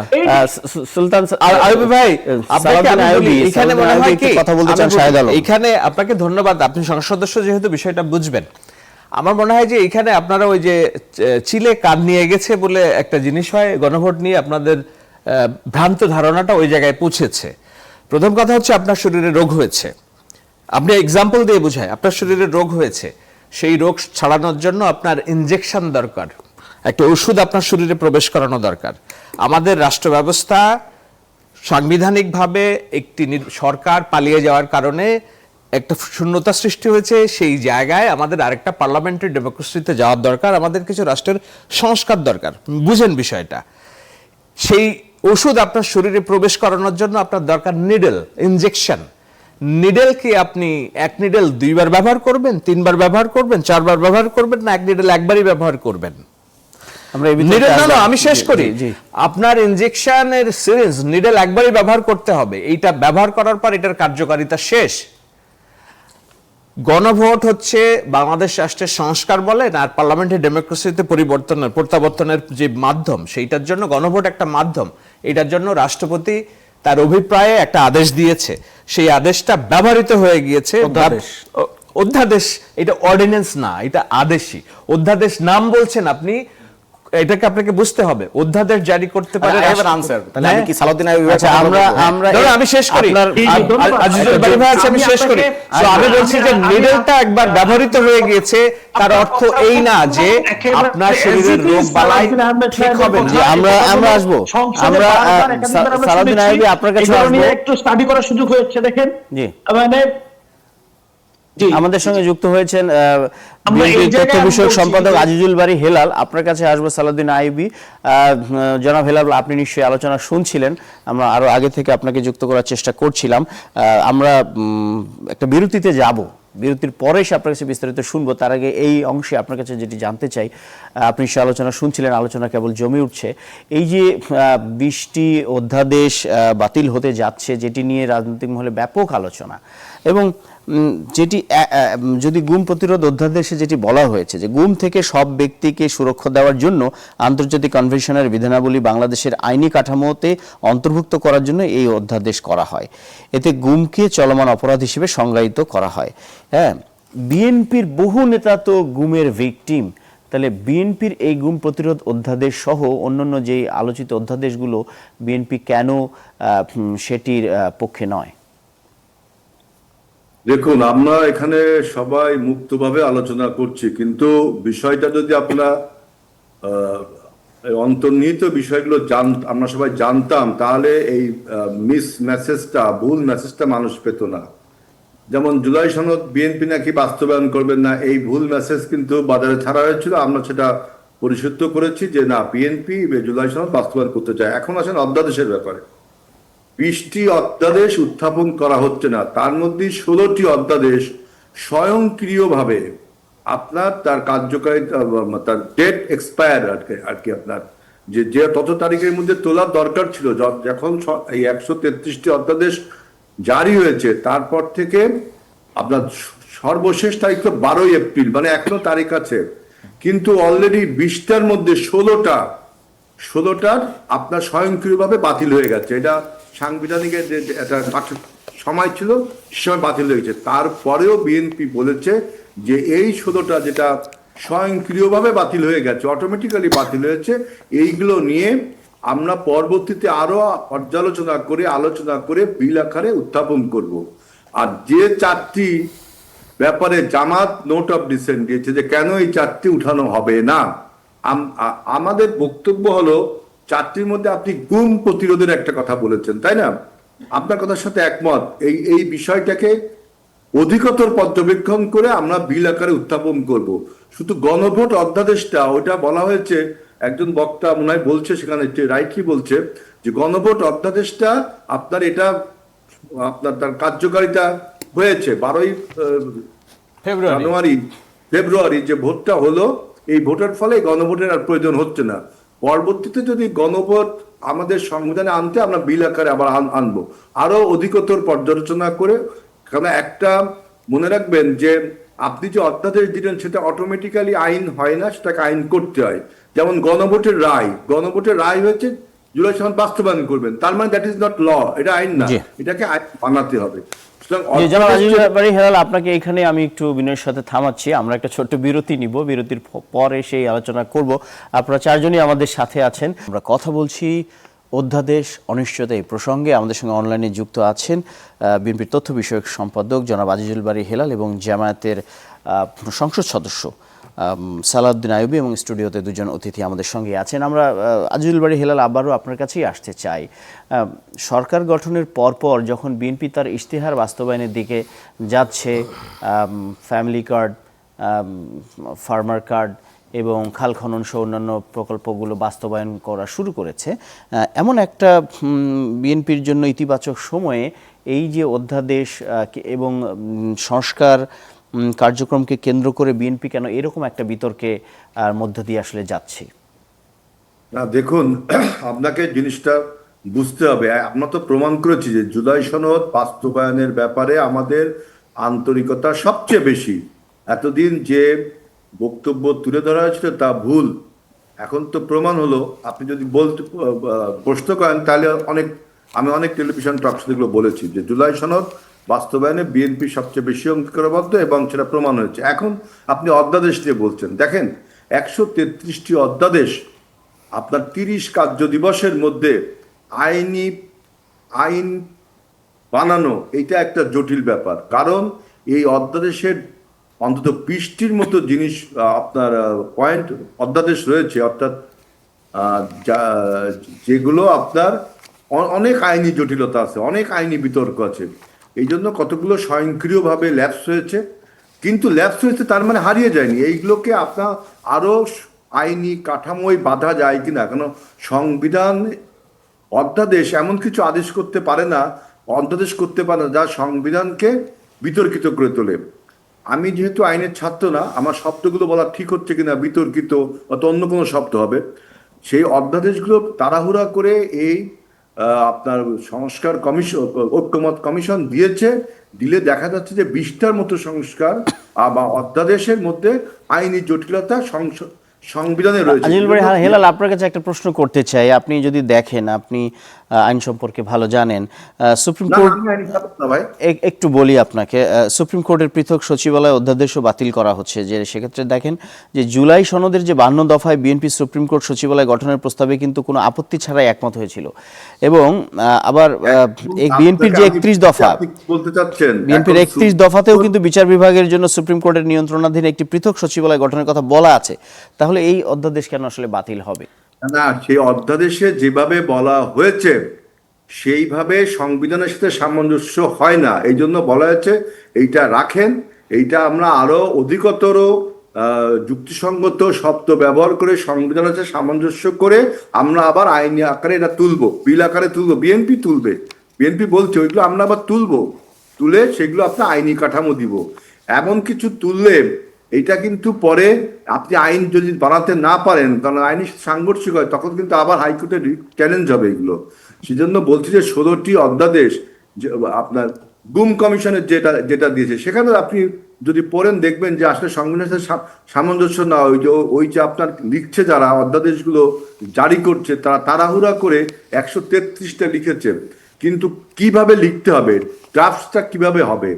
সুলতান আইয়ুবী ভাই, আপনাকে আমি বলি, এখানে মনে হয় কি কথা বলতে চান শাহেদ আলম। এখানে আপনাকে ধন্যবাদ, আপনি সংসদ সদস্য যেহেতু বিষয়টা বুঝবেন। আমার মনে হয় যে এখানে আপনারা ওই যে চিলে কান নিয়ে গেছে বলে একটা জিনিস হয়, গণভোট নিয়ে আপনাদের ভ্রান্ত ধারণাটা ওই জায়গায় পৌঁছেছে। প্রথম কথা হচ্ছে আপনার শরীরে রোগ হয়েছে, আপনি এক্সাম্পল দিয়ে বুঝায়, আপনার শরীরে রোগ হয়েছে, সেই রোগ ছাড়ানোর জন্য আপনার ইনজেকশন দরকার, একটা ওষুধ আপনার শরীরে প্রবেশ করানো দরকার। আমাদের রাষ্ট্র ব্যবস্থা সাংবিধানিকভাবে একটি সরকার পালিয়ে যাওয়ার কারণে একটা শূন্যতা সৃষ্টি হয়েছে, সেই জায়গায় আমাদের আরেকটা পার্লামেন্টারি ডেমোক্রেসিতে যাওয়ার দরকার, আমাদের কিছু রাষ্ট্রের সংস্কার দরকার, বুঝেন বিষয়টা। সেই ওষুধ আপনার শরীরে প্রবেশ করানোর জন্য আপনার দরকার নিডল, ইনজেকশন। নিডেলকে আপনি এক নিডেল 2 বার ব্যবহার করবেন, 3 বার ব্যবহার করবেন, 4 বার ব্যবহার করবেন, না এক নিডেল একবারই ব্যবহার করবেন? আমি শেষ করি। আপনার ইনজেকশনের সিরিঞ্জ, নিডেল একবারই ব্যবহার করতে হবে, এইটা ব্যবহার করার পর এটার কার্যকারিতা শেষ। গণভোট হচ্ছে বাংলাদেশ রাষ্ট্রের সংস্কার বলেন আর পার্লামেন্টারি ডেমোক্রেসিতে প্রত্যাবর্তনের যে মাধ্যম, সেইটার জন্য গণভোট একটা মাধ্যম। এটার জন্য রাষ্ট্রপতি তার অভিপ্রায়ে একটা আদেশ দিয়েছে, সেই আদেশটা ব্যবহৃত হয়ে গিয়েছে অধ্যাদেশ। এটা অর্ডিন্যান্স না, এটা আদেশই। অধ্যাদেশ নাম বলছেন আপনি, এটাকে আপনাকে বুঝতে হবে। অধ্যাদেশ জারি করতে পারে আনসার। তাহলে আমি কি সালাউদ্দিন আইয়ুবী, আমি শেষ করি, আজিজুল বারী ভাই আছে, আমি শেষ করি। আমি বলছি যে নিডলটা একবার ব্যবহৃত হয়ে গিয়েছে, তার অর্থ এই না যে আপনার শরীরের রোগ বালাই ঠিক হবে না। আমরা আসবো, আমরা সালাউদ্দিন আইয়ুবী আপনার কাছে আসবো, একটু স্টাডি করার সুযোগ হয়েছে। দেখেন মানে আমাদের সঙ্গে যুক্ত হয়েছেন তথ্য বিষয়ক সম্পাদক আজিজুল বারী হেলাল। আপনার কাছে আসবো সালাউদ্দিন আইয়ুবী। জনাব হেলাল, আপনি নিশ্চয়ই আলোচনা শুনছিলেন, আমরা আরো আগে থেকে আপনাকে যুক্ত করার চেষ্টা করছিলাম। আমরা একটা বিরতিতে যাব, বিরতির পরে এসে আপনার কাছে বিস্তারিত শুনবো। তার আগে এই অংশে আপনার কাছে যেটি জানতে চাই, আপনি সে আলোচনা শুনছিলেন, আলোচনা কেবল জমে উঠছে। এই যে 20টি অধ্যাদেশ বাতিল হতে যাচ্ছে, যেটি নিয়ে রাজনৈতিক মহলে ব্যাপক আলোচনা, এবং যেটি যদি গুম প্রতিরোধ অধ্যাদেশে যেটি বলা হয়েছে যে গুম থেকে সব ব্যক্তিকে সুরক্ষা দেওয়ার জন্য আন্তর্জাতিক কনভেনশনের বিধানাবলী বাংলাদেশের আইনি কাঠামোতে অন্তর্ভুক্ত করার জন্য এই অধ্যাদেশ করা হয়। এতে গুমকে চলমান অপরাধ হিসেবে সংজ্ঞায়িত করা হয়। হ্যাঁ, বিএনপির বহু নেতা তো গুমের ভিকটিম, তাহলে বিএনপির এই গুম প্রতিরোধ অধ্যাদেশ সহ অন্যান্য যে আলোচিত অধ্যাদেশগুলো বিএনপি কেন সেটির পক্ষে নয়? দেখুন, আমরা এখানে সবাই মুক্তভাবে আলোচনা করছি, কিন্তু বিষয়টা যদি আপনারা অন্তর্নিহিত বিষয়গুলো আমরা সবাই জানতাম, তাহলে এই ভুল মেসেজটা মানুষ পেত না। যেমন জুলাই সনদ বিএনপি নাকি বাস্তবায়ন করবেন না, এই ভুল মেসেজ কিন্তু বাজারে ছাড়া হয়েছিল। আমরা সেটা পরিশুদ্ধ করেছি যে না, বিএনপি জুলাই সনদ বাস্তবায়ন করতে চায়। এখন আসেন অধ্যাদেশের ব্যাপারে। 20টি অধ্যাদেশ উত্থাপন করা হচ্ছে না, তার মধ্যে 16টি অধ্যাদেশ স্বয়ংক্রিয়ভাবে আপনার তার কার্যকারিতা, তার ডেট এক্সপায়ার আর কি আপনার যে তত তারিখের মধ্যে তোলার দরকার ছিল। যখন এই 133টি অধ্যাদেশ জারি হয়েছে, তারপর থেকে আপনার সর্বশেষ তারিখ তো 12ই এপ্রিল, মানে এখনো তারিখ আছে, কিন্তু অলরেডি 20টার মধ্যে 16টার আপনার স্বয়ংক্রিয়ভাবে বাতিল হয়ে গেছে। এটা সাংবিধানিকের যে একটা সময় ছিল, সে সময় বাতিল হয়ে গেছে। তারপরেও বিএনপি বলেছে যে এই 16টা যেটা স্বয়ংক্রিয়ভাবে বাতিল হয়ে গেছে, অটোমেটিক্যালি বাতিল হয়েছে, এইগুলো নিয়ে আমরা পরবর্তীতে আরো আলোচনা করে বিল আকারে উত্থাপন করব। আর যে 4টি ব্যাপারে জামাত নোট অফ ডিসেন্ট দিয়েছে যে কেন এই 4টি উঠানো হবে না, আমাদের বক্তব্য হলো 4টির মধ্যে আপনি গুম প্রতিরোধের একটা কথা বলেছেন, তাই না? আপনার কথার সাথে একমত। এই বিষয়টাকে অধিকতর পর্যবেক্ষণ করে আমরা বিল আকারে উত্থাপন করব। শুধু গণভোট অধ্যাদেশটা, ওটা বলা হয়েছে, একজন বক্তা মনে হয় বলছে, সেখানে রাইটলি বলছে যে গণভোট অধ্যাদেশটা আপনার তার কার্যকারিতা হয়েছে 12ই ফেব্রুয়ারি যে ভোটটা হলো, এই ভোটের ফলে গণভোটের আর প্রয়োজন হচ্ছে না। পরবর্তীতে যদি গণভোট আমাদের সংবিধানে আনতে, আমরা বিল আকারে আবার আনবো, আরো অধিকতর পর্যালোচনা করে। কারণ একটা মনে রাখবেন যে আপনি যে অধ্যাদেশ দিলেন সেটা অটোমেটিক্যালি আইন হয় না, সেটাকে আইন করতে হয়। যেমন গণভোটের রায় হয়েছে জুলাই সনদ বাস্তবায়ন করবেন, তার মানে দ্যাট ইজ নট ল, এটা আইন না, এটাকে আইন বানাতে হবে। হেলাল, আপনাকে এখানে আমি একটু বিনয়ের সাথে থামাচ্ছি। আমরা একটা ছোট্ট বিরতি নিব, বিরতির পরে সেই আলোচনা করব। আপনারা 4জনই আমাদের সাথে আছেন। আমরা কথা বলছি অধ্যাদেশ অনিশ্চয়তা এই প্রসঙ্গে। আমাদের সঙ্গে অনলাইনে যুক্ত আছেন বিএনপির তথ্য বিষয়ক সম্পাদক জনাব আজিজুল বারী হেলাল এবং জামায়াতের সংসদ সদস্য সালাউদ্দিন আইয়ুবী, এবং স্টুডিওতে 2জন অতিথি আমাদের সঙ্গে আছেন। আমরা আজিজুল বারী হেলাল আবারও আপনার কাছেই আসতে চাই। সরকার গঠনের পরপর যখন বিএনপি তার ইশতেহার বাস্তবায়নের দিকে যাচ্ছে, ফ্যামিলি কার্ড, ফার্মার কার্ড এবং খাল খনন সহ অন্যান্য প্রকল্পগুলো বাস্তবায়ন করা শুরু করেছে, এমন একটা বিএনপির জন্য ইতিবাচক সময়ে এই যে অধ্যাদেশ এবং সংস্কার কার্যক্রমকে কেন্দ্র করে বিএনপি কেন এরকম একটা বিতর্কে মধ্য দিয়ে আসলে যাচ্ছে? না, দেখুন, আপনাকে জিনিসটা বুঝতে হবে। আমরা তো প্রমাণ করেছি যে জুলাই সনদ বাস্তবায়নের ব্যাপারে আমাদের আন্তরিকতা সবচেয়ে বেশি। এতদিন যে বক্তব্য তুলে ধরা হয়েছিল তা ভুল, এখন তো প্রমাণ হলো। আপনি যদি প্রশ্ন করেন, তাহলে আমি অনেক টেলিভিশন টকশোগুলো বলেছি যে জুলাই সনদ বাস্তবায়নে বিএনপি সবচেয়ে বেশি অঙ্গীকারবদ্ধ, এবং সেটা প্রমাণ হয়েছে। এখন আপনি অধ্যাদেশ নিয়ে বলছেন, দেখেন 133টি অধ্যাদেশ আপনার 30 কার্য দিবসের মধ্যে আইন বানানো, এটা একটা জটিল ব্যাপার। কারণ এই অধ্যাদেশের অন্তত 20টির মতো জিনিস আপনার পয়েন্ট অধ্যাদেশ রয়েছে, অর্থাৎ যেগুলো আপনার অনেক আইনি জটিলতা আছে, অনেক আইনি বিতর্ক আছে। এই জন্য কতগুলো স্বয়ংক্রিয়ভাবে ল্যাপস হয়েছে, কিন্তু ল্যাপস হয়েছে তার মানে হারিয়ে যায়নি। এইগুলোকে আপনার আরো আইনি কাঠামোয় বাঁধা যায় কিনা, কেন সংবিধান অধ্যাদেশ এমন কিছু আদেশ করতে পারে না, অধ্যাদেশ করতে পারে না যা সংবিধানকে বিতর্কিত করে তোলে। আমি যেহেতু আইনের ছাত্র না, আমার শব্দগুলো বলা ঠিক হচ্ছে কিনা, বিতর্কিত অথবা অন্য কোনো শব্দ হবে, সেই অধ্যাদেশগুলো তাড়াহুড়া করে এই আপনার সংস্কার কমিশন, ঐক্যমত কমিশন দিলে দেখা যাচ্ছে যে 20টার মতো সংস্কার বা অধ্যাদেশের মধ্যে আইনি জটিলতা সংবিধানে রয়েছে। আজিজুল ভাই হেলাল, আপনার কাছে একটা প্রশ্ন করতে চাই। আপনি যদি দেখেন, আপনি আইন সম্পর্কে ভালো জানেন, সুপ্রিম না, কোর্ট, আমি আইনি খারাপ না ভাই। একটু বলি আপনাকে, সুপ্রিম কোর্টের পৃথক সচিবালয় অধ্যাদেশও বাতিল করা হচ্ছে। যে সেক্ষেত্রে দেখেন যে জুলাই সনদের যে 52 দফায় বিএনপি সুপ্রিম কোর্ট সচিবালয় গঠনের প্রস্তাবে কিন্তু কোনো আপত্তি ছাড়াই একমত হয়েছিল, এবং আবার বিএনপির যে 31 দফা, আপনি কি বলতে চাচ্ছেন বিএনপির এখন 31 দফাতেও কিন্তু বিচার বিভাগের জন্য সুপ্রিম কোর্টের নিয়ন্ত্রণাধীন একটি পৃথক সচিবালয় গঠনের কথা বলা আছে। তাহলে এই অধ্যাদেশ কেন আসলে বাতিল হবে? না, সেই অধ্যাদেশে যেভাবে বলা হয়েছে সেইভাবে সংবিধানের সাথে সামঞ্জস্য হয় না, এই জন্য বলা হয়েছে এইটা রাখেন, এইটা আমরা আরো অধিকতর যুক্তিসঙ্গত শব্দ ব্যবহার করে সংবিধানের সাথে সামঞ্জস্য করে আমরা আবার আইনি আকারে এটা তুলবো, বিল আকারে তুলবো, বিএনপি তুলবে, বিএনপি বলছে ওইগুলো আমরা আবার তুলবো, তুলে সেগুলো আপনার আইনি কাঠামো দিব। এমন কিছু তুললে এটা কিন্তু পরে আপনি আইন যদি বানাতে না পারেন, কারণ আইনি সাংঘর্ষিক হয়, তখন কিন্তু আবার হাইকোর্টে চ্যালেঞ্জ হবে এগুলো। সেজন্য বলছি যে 16টি অধ্যাদেশ আপনার গুম কমিশনের যেটা যেটা দিয়েছে, সেখানে আপনি যদি পড়েন দেখবেন যে আসলে সংবিধানের সাথে সামঞ্জস্য না, ওই যে আপনার লিখছে যারা অধ্যাদেশগুলো জারি করছে তারা তাড়াহুড়া করে 133টা লিখেছে, কিন্তু কিভাবে লিখতে হবে, ড্রাফটসটা কিভাবে হবে,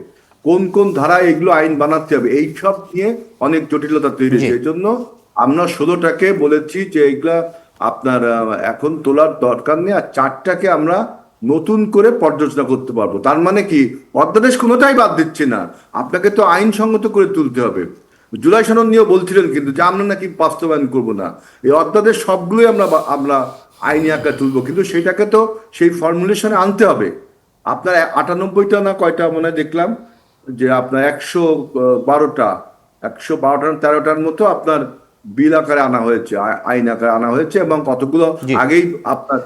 কোন কোন ধারায় এগুলো আইন বানাতে হবে, এইসব নিয়ে অনেক জটিলতা তৈরি হয়েছে। এই জন্য আমরা 16টাকে বলেছি যে এইগুলা আপনার এখন তোলার দরকার নেই, আর 4টাকে আমরা নতুন করে পর্যালোচনা করতে পারবো। তার মানে কি, অধ্যাদেশ কোনোটাই বাদ দিচ্ছে না, আপনাকে তো আইনসঙ্গত করে তুলতে হবে। জুলাই সনদ নিয়েও বলছিলেন কিন্তু যে আমরা নাকি বাস্তবায়ন করবো না, এই অধ্যাদেশ সবগুলোই আমরা আইনি আকারে তুলবো, কিন্তু সেটাকে তো সেই ফর্মুলেশনে আনতে হবে। আপনার 98টা না কয়টা মনে হয় দেখলাম যে আপনার 112টার মতো আপনার বিল আকারে আনা হয়েছে, আইন আকারে আনা হয়েছে, এবং কতগুলো আগেই আপনার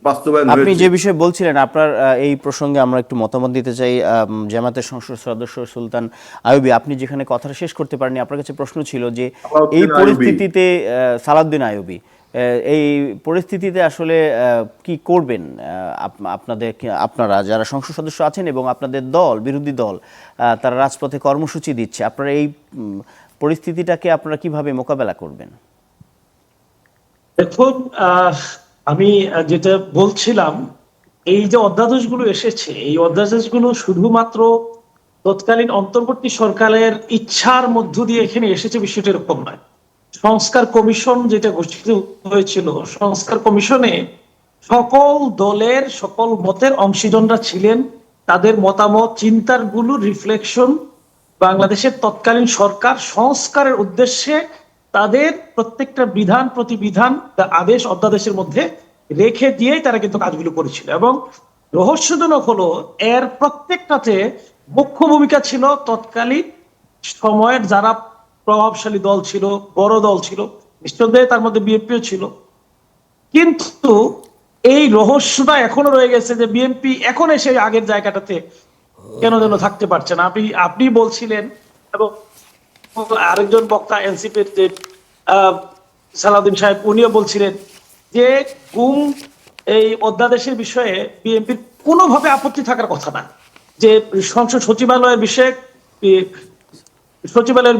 বাস্তবায়ন আপনি হয়েছে। যে বিষয়ে বলছিলেন, আপনার এই প্রসঙ্গে আমরা একটু মতামত দিতে চাই। জামায়াতের সংসদ সদস্য সুলতান আইয়ুবী, আপনি যেখানে কথাটা শেষ করতে পারেননি, আপনার কাছে প্রশ্ন ছিল যে এই পরিস্থিতিতে সালাউদ্দিন আইয়ুবী, এই পরিস্থিতিতে আসলে কি করবেন আপনারা যারা সংসদ সদস্য আছেন এবং আপনাদের দল, বিরোধী দল, তারা রাজপথে কর্মসূচি দিচ্ছে, আপনারা এই পরিস্থিতিটাকে আপনারা কিভাবে মোকাবেলা করবেন? দেখুন, আমি যেটা বলছিলাম, এই যে অধ্যাদেশগুলো এসেছে, এই অধ্যাদেশগুলো শুধুমাত্র তৎকালীন অন্তর্বর্তী সরকারের ইচ্ছার মধ্য দিয়ে এখানে এসেছে, বিষয়টা এরকম নয়। সংস্কার কমিশন যেটা গঠিত হয়েছিল, সংস্কার কমিশনে সকল দলের সকল মতের অংশীদাররা ছিলেন, তাদের মতামত চিন্তার গুলো রিফ্লেকশন বাংলাদেশের তৎকালীন সরকার সংস্কারের উদ্দেশ্যে তাদের প্রত্যেকটা বিধান প্রতিবিধান আদেশ অধ্যাদেশের মধ্যে রেখে দিয়েই তারা কিন্তু কাজগুলো করেছিল। এবং রহস্যজনক হলো এর প্রত্যেকটাতে মুখ্য ভূমিকা ছিল তৎকালীন সময়ের যারা প্রভাবশালী দল ছিল, বড় দল ছিল, নিঃসন্দেহে তার মধ্যে বিএনপিও ছিল। কিন্তু এই রহস্যটা এখনো রয়ে গেছে যে বিএনপি এখন এসে আগের জায়গাটাতে কেন যেন থাকতে পারছে না। আপনি বলছিলেন এবং আরেকজন বক্তা এনসিপির যে সালাউদ্দিন সাহেব, উনিও বলছিলেন যে গুম এই অধ্যাদেশের বিষয়ে বিএনপির কোনোভাবে আপত্তি থাকার কথা না, যে সংসদ সচিবালয়ের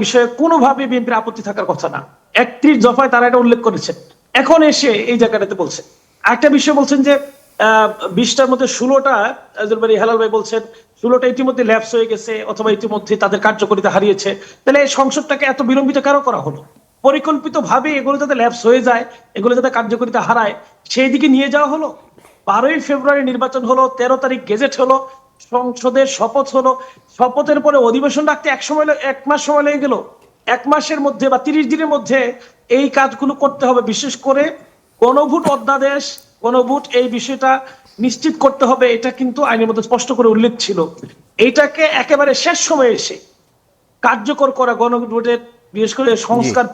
বিষয়ে কোনোভাবে বিএনপির আপত্তি থাকার কথা না। 31 দফায় তারা এটা উল্লেখ করেছেন, এখন এসে এই জায়গাটাতে বলছেন। একটা বিষয় বলছেন যে 20টার মধ্যে 16টা, হেলাল ভাই বলছেন 16টা ইতিমধ্যে ল্যাপস হয়ে গেছে অথবা ইতিমধ্যে তাদের কার্যকারিতা হারিয়েছে। তাহলে এই সংসদটাকে এত বিলম্বিত কেন করা হলো? পরিকল্পিত ভাবে এগুলো যাতে ল্যাপস হয়ে যায়, এগুলো যাতে কার্যকারিতা হারায়, সেই দিকে নিয়ে যাওয়া হলো। 12ই ফেব্রুয়ারি নির্বাচন হলো, 13 তারিখ গেজেট হলো, সংসদের শপথ হলো, শপথের পরে অধিবেশন রাখতে 1 মাস সময় লেগে গেল। 1 মাসের মধ্যে বা 30 দিনের মধ্যে এই কাজগুলো করতে হবে। বিশেষ করে গণভোট অধ্যাদেশ, গণভোট এই বিষয়টা নিশ্চিত করতে হবে, এটা কিন্তু আইনের মধ্যে স্পষ্ট করে উল্লেখ ছিল। এইটাকে একেবারে শেষ সময়ে এসে কার্যকর করা, গণভোটের বিশেষ করে সংস্কার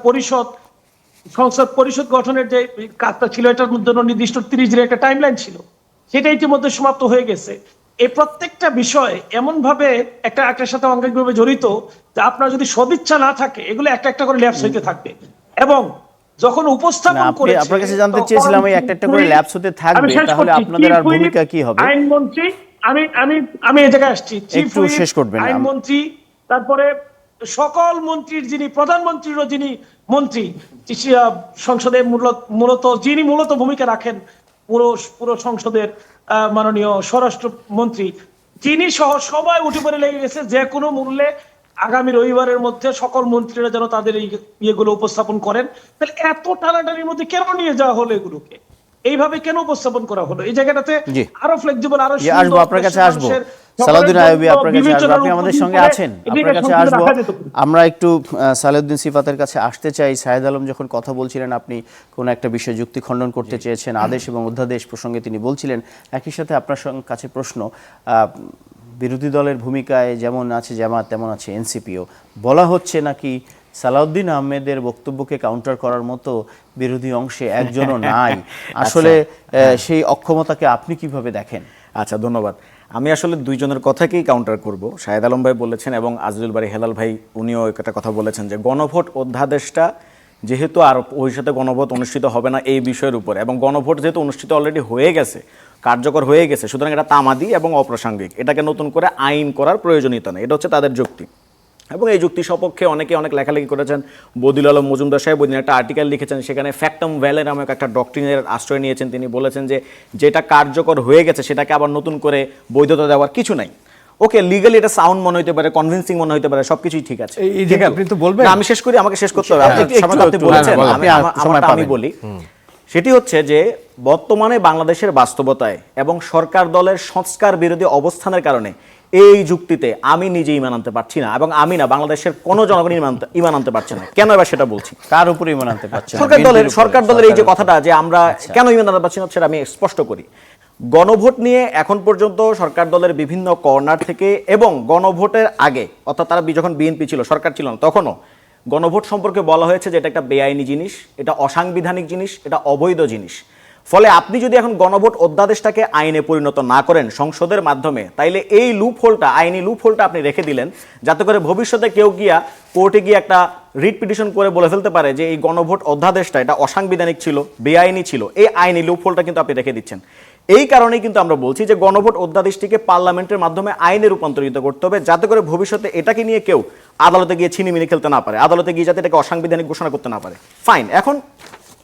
পরিষদ গঠনের যে কাজটা ছিল, এটার জন্য নির্দিষ্ট 30 দিনের একটা টাইমলাইন ছিল, সেটা ইতিমধ্যে সমাপ্ত হয়ে গেছে। এই প্রত্যেকটা বিষয় এমন ভাবে একটার সাথে অঙ্গাঙ্গিকভাবে জড়িত যে আপনার যদি সদিচ্ছা না থাকে, এগুলো একটা করে ল্যাপস হইতে থাকবে। এবং যখন উপস্থাপন করে, আপনার কাছে জানতে চেয়েছিলাম এই একটা করে ল্যাপস হতে থাকবে, তাহলে আপনাদের আর ভূমিকা কি হবে? আইনমন্ত্রী, আমি এই জায়গায় আসছি, একটু শেষ করবেন। আইনমন্ত্রী, তারপরে সকল মন্ত্রীর যিনি প্রধানমন্ত্রীরও যিনি মন্ত্রী সংসদে মূলত যিনি মূলত ভূমিকা রাখেন পুরো পুরো সংসদের মাননীয় স্বরাষ্ট্র মন্ত্রী, তিনি সহ সবাই উঠে পড়ে লেগে গেছে যে কোনো মূল্যে আগামী রবিবারের মধ্যে সকল মন্ত্রীরা যেন তাদের এই ইয়েগুলো উপস্থাপন করেন। তাহলে এত টানাটানির মধ্যে কেন নিয়ে যাওয়া হলো এগুলোকে, এইভাবে কেন উপস্থাপন করা হলো? এই জায়গাটাতে জি। আরো ফ্লেক্সিবল, আরো জি, আসবো আপনার কাছে, আসবো সালাউদ্দিন আইয়ুবী, আপনার কাছে আসবো। আপনি আমাদের সঙ্গে আছেন, আপনার কাছে আসবো। আমরা একটু সালাউদ্দিন সিফাতের কাছে আসতে চাই। শাহেদ আলম যখন কথা বলছিলেন, আপনি কোন একটা বিষয় যুক্তি খণ্ডন করতে চেয়েছেন, আদেশ এবং অধ্যাদেশ প্রসঙ্গে তিনি বলছিলেন। একই সাথে আপনার কাছে প্রশ্ন, বিরোধী দলের ভূমিকায় যেমন আছে জামাত, তেমন আছে এনসিপিও। বলা হচ্ছে নাকি সালাউদ্দিন আহমেদের বক্তব্যকে কাউন্টার করার মতো বিরোধী অংশে একজনও নাই। আসলে সেই অক্ষমতাকে আপনি কিভাবে দেখেন? আচ্ছা, ধন্যবাদ। আমি আসলে দুইজনের কথাকেই কাউন্টার করব। শাহেদ আলম ভাই বলেছেন এবং আজিজুল বারী হেলাল ভাই উনিও একটা কথা বলেছেন যে গণভোট অধ্যাদেশটা যেহেতু আর ভবিষ্যতে গণভোট অনুষ্ঠিত হবে না এই বিষয়ের উপরে, এবং গণভোট যেহেতু অনুষ্ঠিত অলরেডি হয়ে গেছে, কার্যকর হয়ে গেছে, সুতরাং এটা তামাদি এবং অপ্রাসঙ্গিক, এটাকে নতুন করে আইন করার প্রয়োজনীয়তা নেই। এটা হচ্ছে তাদের যুক্তি, এবং এই যুক্তি সপক্ষে অনেকে অনেক লেখালেখি করেছেন। বদিল আলম মজুমদার সাহেব ওইদিন একটা আর্টিকেল লিখেছেন, সেখানে ফ্যাক্টম ভ্যালে নামক একটা ডক্ট্রিনের আশ্রয় নিয়েছেন। তিনি বলেছেন যে যেটা কার্যকর হয়ে গেছে সেটাকে আবার নতুন করে বৈধতা দেওয়ার কিছু নাই। ওকে, লিগালি এটা সাউন্ড মনে হতে পারে, কনভিন্সিং মনে হতে পারে, সবকিছুই ঠিক আছে। এই জায়গায় আপনি তো বলবেন। না, আমি শেষ করি, আমাকে শেষ করতে হবে। আপনি বলেছেন, আমি বলি। সেটি হচ্ছে যে বর্তমানে বাংলাদেশের বাস্তবতায় এবং সরকার দলের সংস্কার বিরোধী অবস্থানের কারণে এই যুক্তিতে আমি নিজে ইমান আনতে পারছি না, এবং আমি না, বাংলাদেশের কোনো জনগণ ইমান আনতে পারছে না। কেন এবার সেটা বলছি। কার উপরে ইমান আনতে পারছে না? সরকার দলের এই যে কথাটা যে আমরা কেন ইমান আনতে পারছি না, সেটা আমি স্পষ্ট করি। গণভোট নিয়ে এখন পর্যন্ত সরকার দলের বিভিন্ন কর্নার থেকে, এবং গণভোটের আগে অর্থাৎ তারা যখন বিএনপি ছিল, সরকার ছিল না, তখনও গণভোট সম্পর্কে বলা হয়েছে যে এটা একটা বেআইনি জিনিস, এটা অসাংবিধানিক জিনিস, এটা অবৈধ জিনিস। ফলে আপনি যদি এখন গণভোট অধ্যাদেশটাকে আইনে পরিণত না করেন সংসদের মাধ্যমে, তাইলে এই লুপহোলটা, আইনি লুপহোলটা আপনি রেখে দিলেন, যাতে করে ভবিষ্যতে কেউ গিয়া কোর্টে গিয়ে একটা রিট পিটিশন করে বলে ফেলতে পারে যে এই গণভোট অধ্যাদেশটা এটা অসাংবিধানিক ছিল, বেআইনি ছিল। এই আইনি লুপহোলটা কিন্তু আপনি রেখে দিচ্ছেন। এই কারণেই কিন্তু আমরা বলছি যে গণভোট অধ্যাদেশটিকে পার্লামেন্টের মাধ্যমে আইনে রূপান্তরিত করতে হবে, যাতে করে ভবিষ্যতে এটাকে নিয়ে কেউ আদালতে গিয়ে ছিনিমিনি খেলতে না পারে, আদালতে গিয়ে যাতে এটাকে অসাংবিধানিক ঘোষণা করতে না পারে। ফাইন। এখন